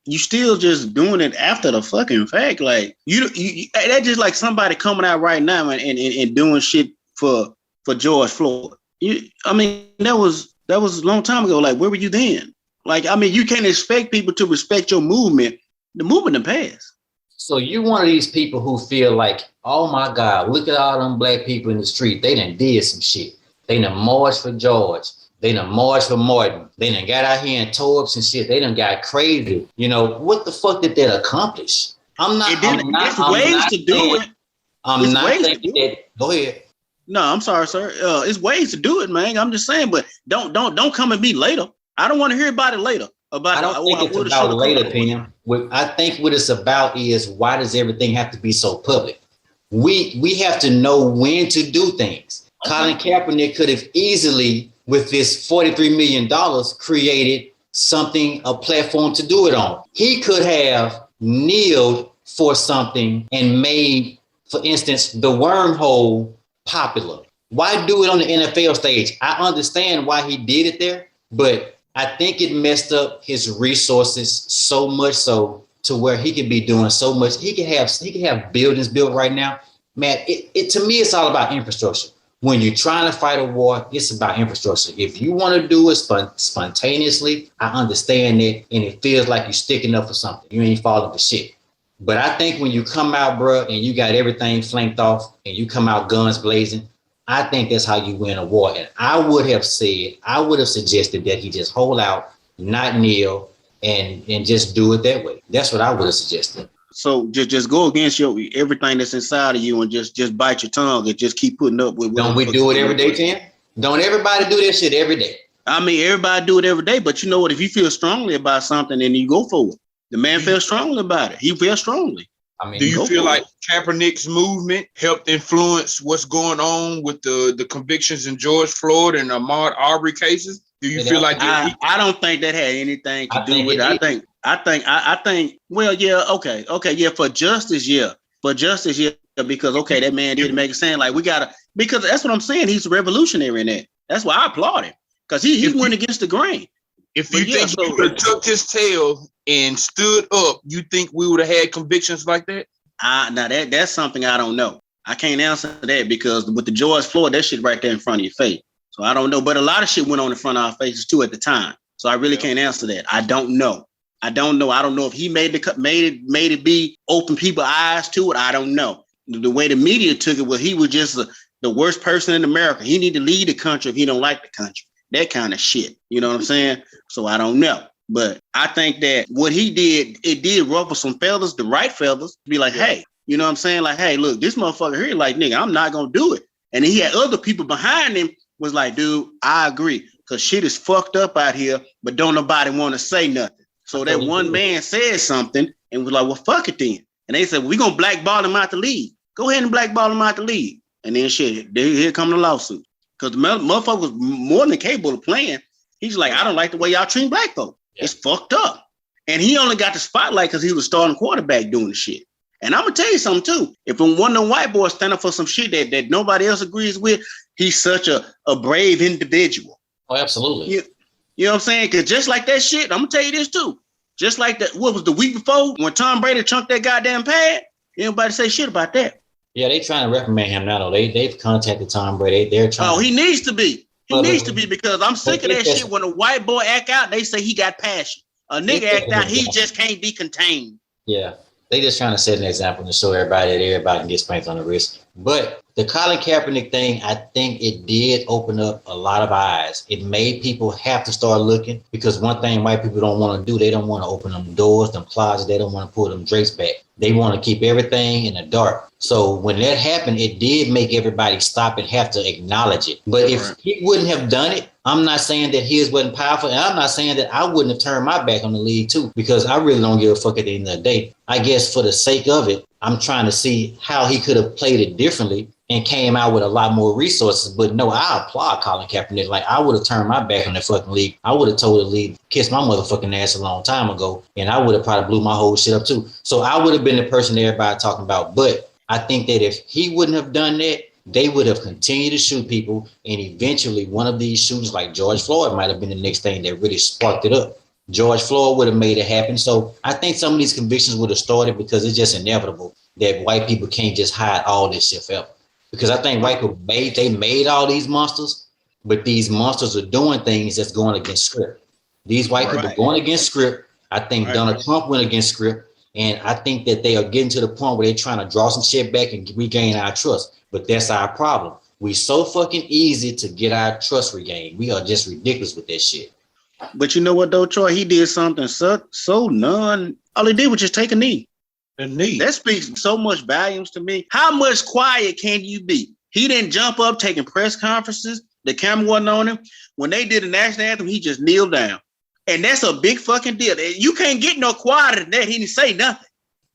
you still just doing it after the fucking fact. Like you that's just like somebody coming out right now and doing shit for George Floyd. That was a long time ago. Like, where were you then? Like, I mean, you can't expect people to respect your movement. The movement in the past. So you're one of these people who feel like, oh my God, look at all them black people in the street. They done did some shit. They done marched for George. They done marched for Martin. They done got out here and tore up some shit. They done got crazy. You know, what the fuck did that accomplish? I'm not saying that. Go ahead. No, I'm sorry, sir. It's ways to do it, man. I'm just saying, but don't come at me later. I don't want to hear about it later. I don't think it's about later, opinion. I think what it's about is, why does everything have to be so public? We have to know when to do things. Okay. Colin Kaepernick could have easily, with this $43 million, created a platform to do it on. He could have kneeled for something and made, for instance, the WormHole popular. Why do it on the NFL stage? I understand why he did it there, but I think it messed up his resources so much so to where he could be doing so much. He could have buildings built right now. Man, it to me, it's all about infrastructure. When you're trying to fight a war, it's about infrastructure. If you want to do it spontaneously, I understand it, and it feels like you're sticking up for something. You ain't falling for shit. But I think when you come out, bro, and you got everything flanked off, and you come out guns blazing, I think that's how you win a war. And I would have suggested that he just hold out, not kneel, and just do it that way. That's what I would have suggested. So just go against everything that's inside of you and just bite your tongue and just keep putting up with. Don't we do it every day, Tim? Don't everybody do that shit every day? I mean, everybody do it every day, but you know what? If you feel strongly about something, then you go for it. The man feels strongly about it. He feels strongly. I mean, do you feel like Kaepernick's movement helped influence what's going on with the convictions in George Floyd and Ahmaud Arbery cases? Do you feel like I don't think that had anything to do with it. I think. Well, yeah, okay, yeah. For justice, yeah, because that man didn't make it sound like because that's what I'm saying. He's a revolutionary in that. That's why I applaud him, because he went against the grain. If you think he would have tucked his tail and stood up, you think we would have had convictions like that? Now that's something I don't know. I can't answer that, because with the George Floyd, that shit right there in front of your face. So I don't know. But a lot of shit went on in front of our faces too at the time. So I really can't answer that. I don't know. I don't know if he made it be open people's eyes to it. I don't know. The way the media took it was he was just the worst person in America. He need to leave the country if he don't like the country. That kind of shit. You know what I'm saying? So I don't know. But I think that what he did, it did ruffle some feathers, the right feathers, to be like, hey, you know what I'm saying? Like, hey, look, this motherfucker here, like, nigga, I'm not going to do it. And then he had other people behind him was like, dude, I agree. Because shit is fucked up out here, but don't nobody want to say nothing. So that one man said something and was like, well, fuck it then. And they said, well, we're going to blackball him out the league. Go ahead and blackball him out the league. And then shit, here come the lawsuit. Because the motherfucker was more than capable of playing. He's like, I don't like the way y'all treat black folks. Yeah. It's fucked up. And he only got the spotlight because he was starting quarterback doing the shit. And I'm going to tell you something too. If one of them white boys stand up for some shit that nobody else agrees with, he's such a brave individual. Oh, absolutely. You know what I'm saying? Because just like that shit, I'm going to tell you this too. Just like that, what was the week before when Tom Brady chunked that goddamn pad? Anybody say shit about that? Yeah, they trying to reprimand him now, though. They've contacted Tom Brady. They're trying. Oh, he needs to be. He needs to be, because I'm sick of that shit. When a white boy act out, they say he got passion. A nigga act out, he just can't be contained. Yeah. They just trying to set an example to show everybody that everybody can get spanked on the wrist. But the Colin Kaepernick thing, I think it did open up a lot of eyes. It made people have to start looking, because one thing white people don't want to do, they don't want to open them doors, them closets. They don't want to pull them drapes back. They want to keep everything in the dark. So when that happened, it did make everybody stop and have to acknowledge it. But if he wouldn't have done it, I'm not saying that his wasn't powerful, and I'm not saying that I wouldn't have turned my back on the league too, because I really don't give a fuck at the end of the day. I guess for the sake of it, I'm trying to see how he could have played it differently and came out with a lot more resources. But no, I applaud Colin Kaepernick. Like, I would have turned my back on the fucking league. I would have told the league, kiss my motherfucking ass a long time ago, and I would have probably blew my whole shit up too. So I would have been the person that everybody talking about. But I think that if he wouldn't have done that, they would have continued to shoot people, and eventually one of these shootings, like George Floyd, might have been the next thing that really sparked it up. George Floyd would have made it happen. So I think some of these convictions would have started, because it's just inevitable that white people can't just hide all this shit forever. Because I think white people made all these monsters, but these monsters are doing things that's going against script. These white people are going against script. I think Donald Trump went against script. And I think that they are getting to the point where they're trying to draw some shit back and regain our trust. But that's our problem. We so fucking easy to get our trust regained. We are just ridiculous with that shit. But you know what though, Troy? He did something so all he did was just take a knee. A knee. That speaks so much volumes to me. How much quiet can you be? He didn't jump up taking press conferences. The camera wasn't on him. When they did the national anthem, he just kneeled down. And that's a big fucking deal. You can't get no quieter than that. He didn't say nothing.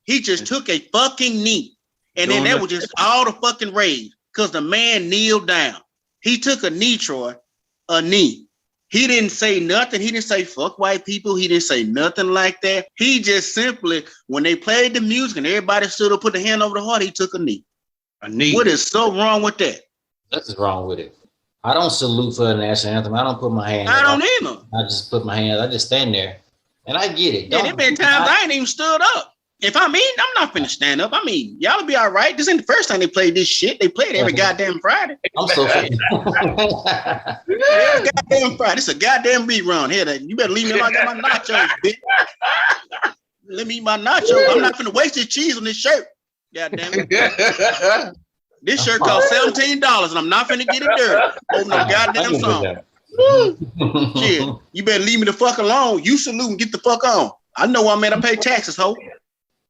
He just took a fucking knee. And then that was just all the fucking rage, because the man kneeled down. He took a knee, Troy, a knee. He didn't say nothing. He didn't say fuck white people. He didn't say nothing like that. He just simply, when they played the music and everybody stood up, put the hand over the heart, he took a knee. A knee. What is so wrong with that? That's wrong with it. I don't salute for the national anthem. I don't put my hand. I don't either. I just put my hands. I just stand there, and I get it. Yeah, there been times I ain't even stood up. If I'm not finna stand up. I mean, y'all will be all right. This ain't the first time they played this shit. They played every goddamn Friday. I'm so every goddamn Friday. This is a goddamn rerun here. You better leave me alone. I got my nachos, bitch. Let me eat my nachos. I'm not finna waste this cheese on this shirt. Goddamn it. This shirt cost $17, and I'm not finna get it dirty. Open no goddamn song. Shit, you better leave me the fuck alone. You salute and get the fuck on. I know I'm at. I pay taxes, ho.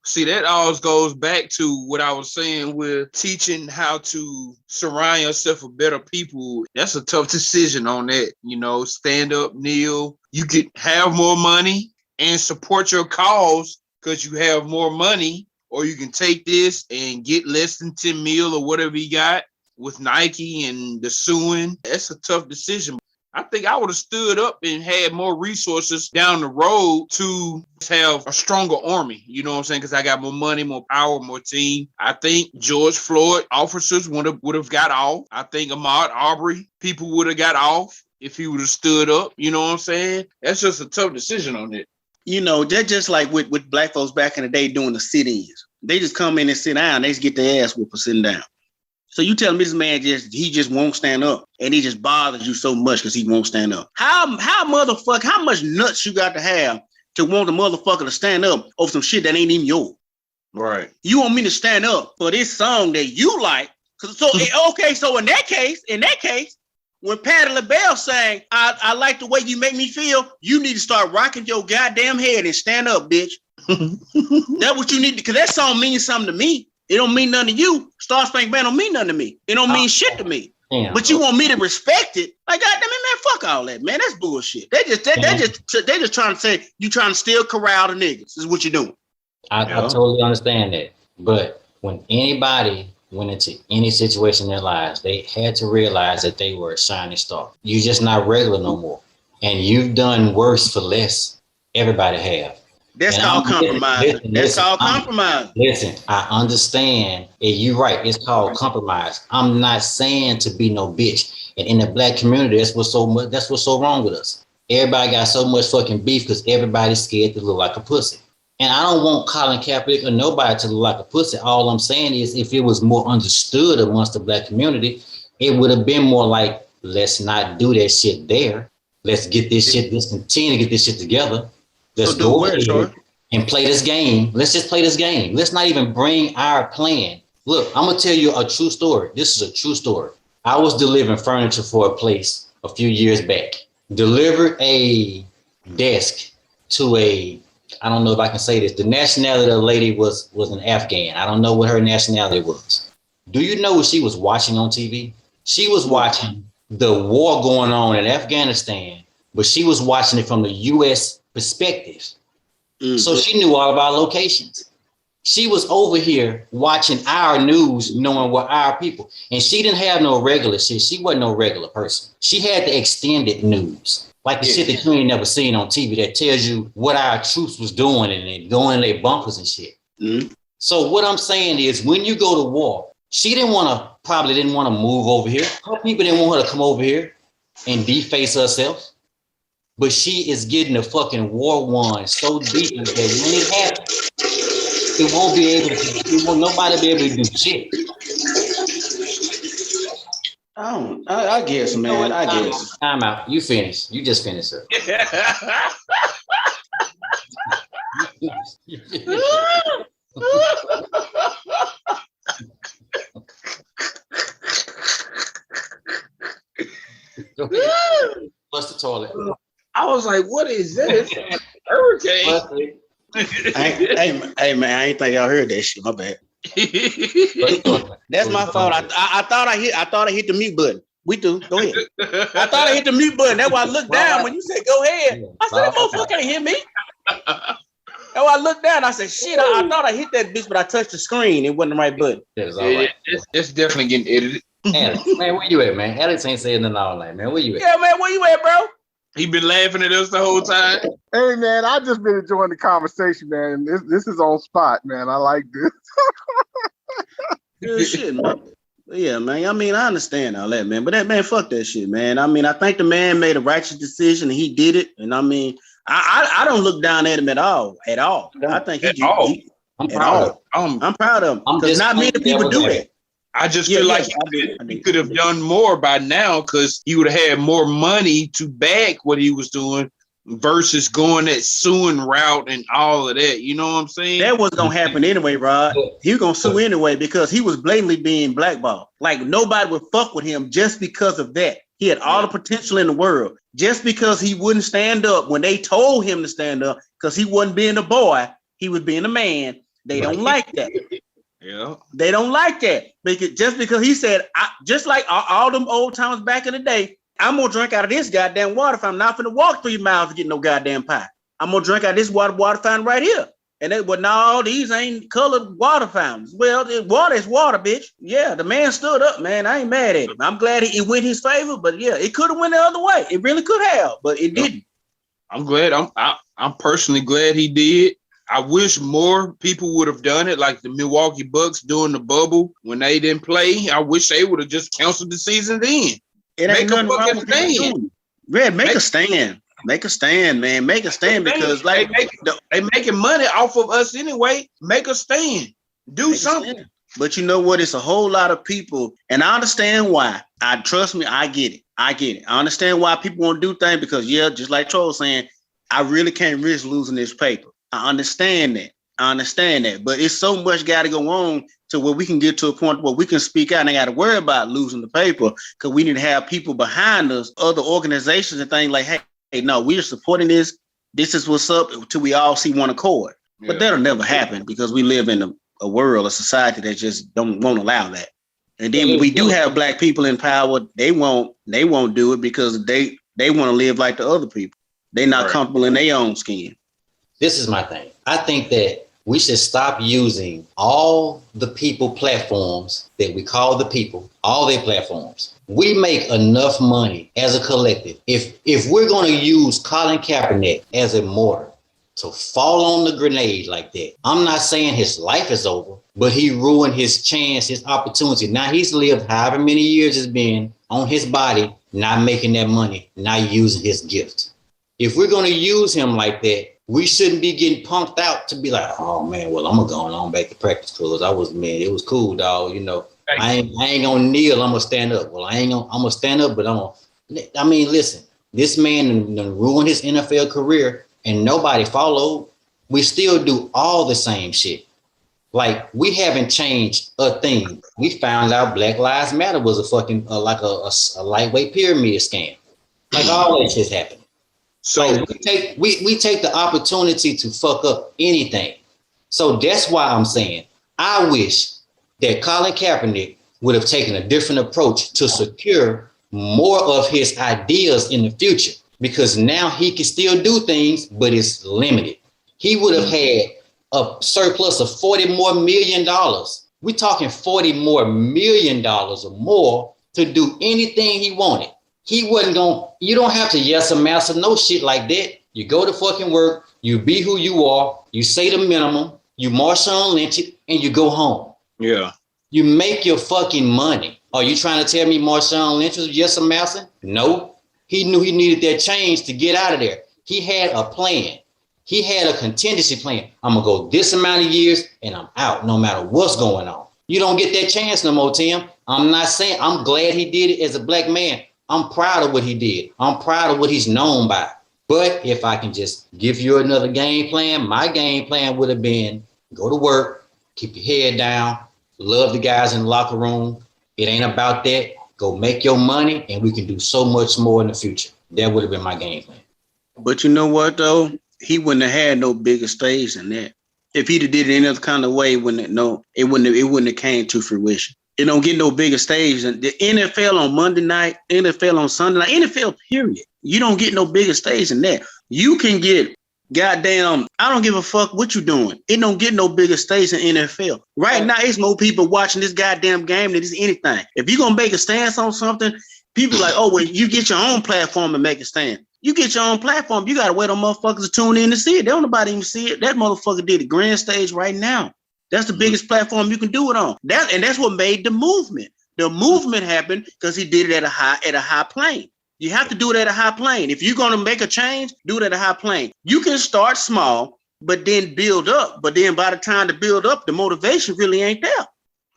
See, that always goes back to what I was saying with teaching how to surround yourself with better people. That's a tough decision on that. You know, stand up, kneel. You could have more money and support your cause because you have more money, or you can take this and get less than 10 mil or whatever you got with Nike and the suing. That's a tough decision. I think I would have stood up and had more resources down the road to have a stronger army. You know what I'm saying? Because I got more money, more power, more team. I think George Floyd officers would have got off. I think Ahmaud Arbery people would have got off if he would have stood up. You know what I'm saying? That's just a tough decision on it. You know, they're just like with black folks back in the day doing the sit-ins. They just come in and sit down. They just get their ass whooped for sitting down. So you tell me this man just won't stand up, and he just bothers you so much because he won't stand up. How much nuts you got to have to want the motherfucker to stand up over some shit that ain't even yours? Right. You want me to stand up for this song that you like? So in that case, when Patti LaBelle sang, I like the way you make me feel, you need to start rocking your goddamn head and stand up, bitch. That's what you need, because that song means something to me. It don't mean nothing to you. Star Spangled Banner don't mean nothing to me. It don't mean shit to me. Damn. But you want me to respect it? Like, goddamn it, man, fuck all that, man. That's bullshit. They just trying to say you trying to steal corral the niggas. Is what you're doing. I totally understand that. But when anybody went into any situation in their lives, they had to realize that they were a shining star. You're just not regular no more. And you've done worse for less. Everybody have. That's called compromise. That's called compromise. Listen, I understand. And you're right. It's called compromise. I'm not saying to be no bitch. And in the black community, that's what's so wrong with us. Everybody got so much fucking beef because everybody's scared to look like a pussy. And I don't want Colin Kaepernick or nobody to look like a pussy. All I'm saying is, if it was more understood amongst the black community, it would have been more like, let's not do that shit there. Let's get this shit. Let's continue to get this shit together. Let's go. and play this game. Let's just play this game. Let's not even bring our plan. Look, I'm gonna tell you a true story. This is a true story. I was delivering furniture for a place a few years back. Delivered a desk to I don't know if I can say this. The nationality of the lady was an Afghan. I don't know what her nationality was. Do you know what she was watching on TV? She was watching the war going on in Afghanistan, but she was watching it from the U.S. perspective. Mm-hmm. So she knew all of our locations. She was over here watching our news, knowing what our people, and she didn't have no regular shit. She wasn't no regular person. She had the extended news, like the shit that you ain't never seen on TV that tells you what our troops was doing and they going in their bunkers and shit. Mm-hmm. So what I'm saying is when you go to war, she probably didn't want to move over here. Her people didn't want her to come over here and deface herself. But she is getting the fucking war won so deep that when it happens, it won't nobody be able to do shit. I guess, man. I guess. Time out. You finished. You just finished, sir. Flush the toilet. I was like, what is this? Hurricane. Hey man, I ain't think y'all heard that shit. My bad. That's my fault. I thought I hit the mute button. We do. Go ahead. I thought I hit the mute button. That's why I looked down when you said go ahead. I said that motherfucker can't hit me. That's why I looked down. I said shit. I thought I hit that bitch, but I touched the screen. It wasn't the right button. It's definitely getting edited. Alex, man, where you at, man? Alex ain't saying nothing all night, man. Where you at? Yeah, man, where you at, bro? He been laughing at us the whole time. Hey, man, I just been enjoying the conversation, man. This is on spot, man. I like this. Good shit, man. Yeah, man. I mean, I understand all that, man. But that man, fuck that shit, man. I mean, I think the man made a righteous decision and he did it. And I mean, I don't look down at him at all. I think I'm proud of him. I'm proud of him. Because not many people do that. I just feel like he could have done more by now because he would have had more money to back what he was doing versus going that suing route and all of that. You know what I'm saying? That was going to happen anyway, Rod. He was going to sue anyway because he was blatantly being blackballed. Like nobody would fuck with him just because of that. He had all the potential in the world. Just because he wouldn't stand up when they told him to stand up because he wasn't being a boy, he was being a man. They don't like that. Yeah, they don't like that because he said, just like all them old timers back in the day, I'm gonna drink out of this goddamn water fountain. I'm not finna walk 3 miles to get no goddamn pie. I'm gonna drink out of this water fountain right here. And they well, no, these ain't colored water fountains. Well, water is water, bitch. Yeah, the man stood up, man. I ain't mad at him. I'm glad it went his favor, but yeah, it could have went the other way. It really could have, but it didn't. I'm glad. I'm personally glad he did. I wish more people would have done it, like the Milwaukee Bucks during the bubble when they didn't play. I wish they would have just canceled the season then. Make a fucking stand. Red, make a stand. Make a stand, man. Make a stand because like they making money off of us anyway. Make a stand. Do something. But you know what? It's a whole lot of people, and I understand why. Trust me, I get it. I understand why people want to do things because just like Troll saying, I really can't risk losing this paper. I understand that. But it's so much got to go on to where we can get to a point where we can speak out and ain't got to worry about losing the paper because we need to have people behind us, other organizations and things like, hey, no, we're supporting this. This is what's up till we all see one accord. Yeah. But that'll never happen because we live in a world, a society that just won't allow that. And then when we do have black people in power, they won't do it because they want to live like the other people. They're not comfortable in their own skin. This is my thing. I think that we should stop using all the people platforms that we call the people, all their platforms. We make enough money as a collective. If we're going to use Colin Kaepernick as a mortar to fall on the grenade like that, I'm not saying his life is over, but he ruined his chance, his opportunity. Now he's lived however many years it's been on his body, not making that money, not using his gift. If we're going to use him like that, we shouldn't be getting punked out to be like, oh man, well, I'm gonna go on back to practice because it was cool, dog. You know, I ain't gonna kneel, I'm gonna stand up. Well, I'm gonna stand up, but listen, this man ruined his NFL career and nobody followed. We still do all the same shit. Like, we haven't changed a thing. We found out Black Lives Matter was a fucking like a lightweight pyramid scam. Like, all that shit's happening. So like, we take the opportunity to fuck up anything. So that's why I'm saying I wish that Colin Kaepernick would have taken a different approach to secure more of his ideas in the future, because now he can still do things, but it's limited. He would have had a surplus of $40 million. We're talking $40 million or more to do anything he wanted. He wasn't going, you don't have to yes or massa, no shit like that. You go to fucking work, you be who you are, you say the minimum, you Marshawn Lynch it, and you go home. yeah. You make your fucking money. Are you trying to tell me Marshawn Lynch was yes or massa? No. He knew he needed that change to get out of there. He had a plan. He had a contingency plan. I'm going to go this amount of years and I'm out no matter what's going on. You don't get that chance no more, Tim. I'm not saying, I'm glad he did it as a black man. I'm proud of what he did. I'm proud of what he's known by. But if I can just give you another game plan, my game plan would have been go to work, keep your head down, love the guys in the locker room. It ain't about that. Go make your money and we can do so much more in the future. That would have been my game plan. But you know what though? He wouldn't have had no bigger stage than that. If he'd have did it any other kind of way, it wouldn't have came to fruition. It don't get no bigger stage than the NFL on Monday night, NFL on Sunday night, NFL period. You don't get no bigger stage than that. You can get goddamn, I don't give a fuck what you doing. It don't get no bigger stage than NFL. Right now, it's more people watching this goddamn game than it's anything. If you're gonna make a stance on something, people like, oh, well, you get your own platform and make a stand. You get your own platform, you gotta wait on motherfuckers to tune in to see it. They don't nobody even see it. That motherfucker did a grand stage right now. That's the biggest platform you can do it on. That's what made the movement. The movement happened because he did it at a high plane. You have to do it at a high plane. If you're going to make a change, do it at a high plane. You can start small, but then build up. But then by the time to build up, the motivation really ain't there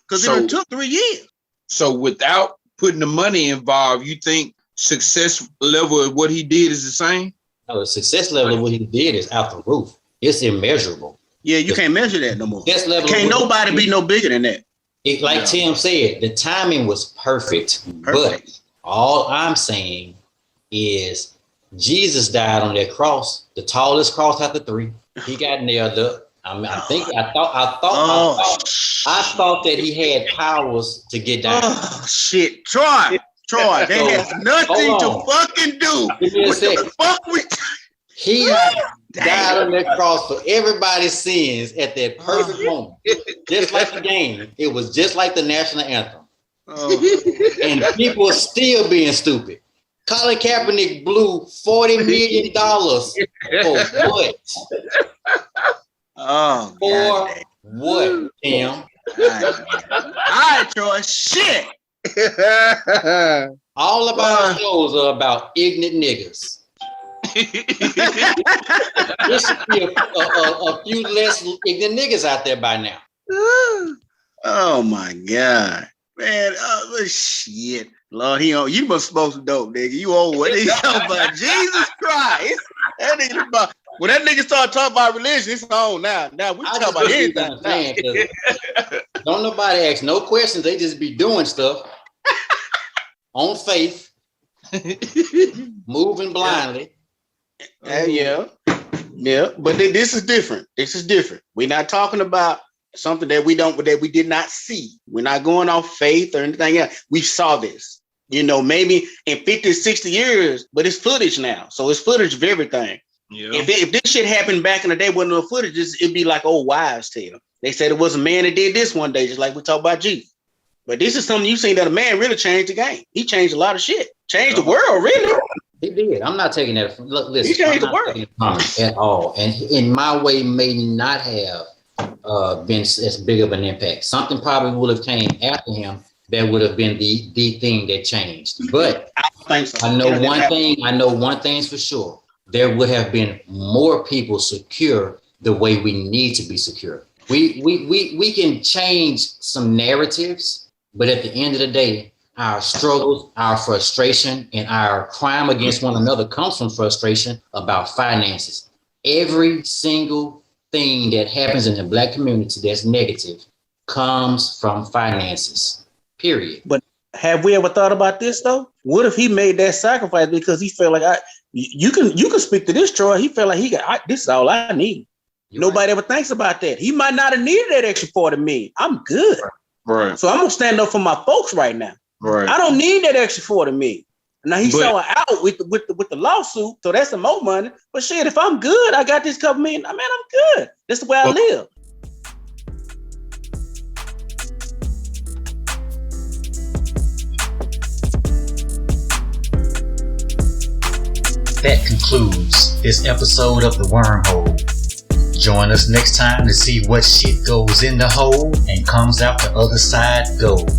because it took 3 years. So without putting the money involved, you think success level of what he did is the same? No, the success level of what he did is out the roof. It's immeasurable. Yeah, you can't measure that no more. Can't nobody be no bigger than that. Like Tim said, the timing was perfect. But all I'm saying is Jesus died on that cross, the tallest cross after 3. He got nailed up. I thought that he had powers to get down. Oh shit, Troy, that has nothing to fucking do with the fuck we. He died on that cross for everybody's sins at that perfect moment. Just like the game. It was just like the national anthem. And people are still being stupid. Colin Kaepernick blew $40 million for what? Oh, for what, Tim? All right, Troy. Shit. All of our shows are about ignorant niggas. There should be a few less ignorant niggas out there by now. Oh my God, man! Shit, Lord, you must smoke some dope, nigga. You old what? They talking about Jesus Christ? That nigga about when that nigga start talking about religion, it's on now. Now we talking about anything. Don't nobody ask no questions. They just be doing stuff on faith, moving blindly. Yeah. But this is different. We're not talking about something that we did not see. We're not going off faith or anything else. We saw this, maybe in 50, 60 years, but it's footage now. So it's footage of everything. Yeah. If this shit happened back in the day, wasn't no footage, it'd be like old wives' tale. They said it was a man that did this one day, just like we talk about Jesus. But this is something you've seen that a man really changed the game. He changed a lot of shit. Changed the world, really. He did. I'm not taking that. Look, listen. He changed the world at all. And in my way, may not have been as big of an impact. Something probably would have came after him that would have been the thing that changed. But I know one thing's for sure. There would have been more people secure the way we need to be secure. We can change some narratives, but at the end of the day, our struggles, our frustration, and our crime against one another comes from frustration about finances. Every single thing that happens in the Black community that's negative comes from finances. Period. But have we ever thought about this though? What if he made that sacrifice because he felt like you can speak to this, Troy. He felt like this is all I need. Nobody ever thinks about that. He might not have needed that extra 40 million. I'm good. Right. So I'm gonna stand up for my folks right now. Right. I don't need that extra 40 million. Now he saw it out with the lawsuit, so that's some more money. But shit, if I'm good, I got this couple million. Man, I'm good. That's the way I live. That concludes this episode of the Wormhole. Join us next time to see what shit goes in the hole and comes out the other side gold.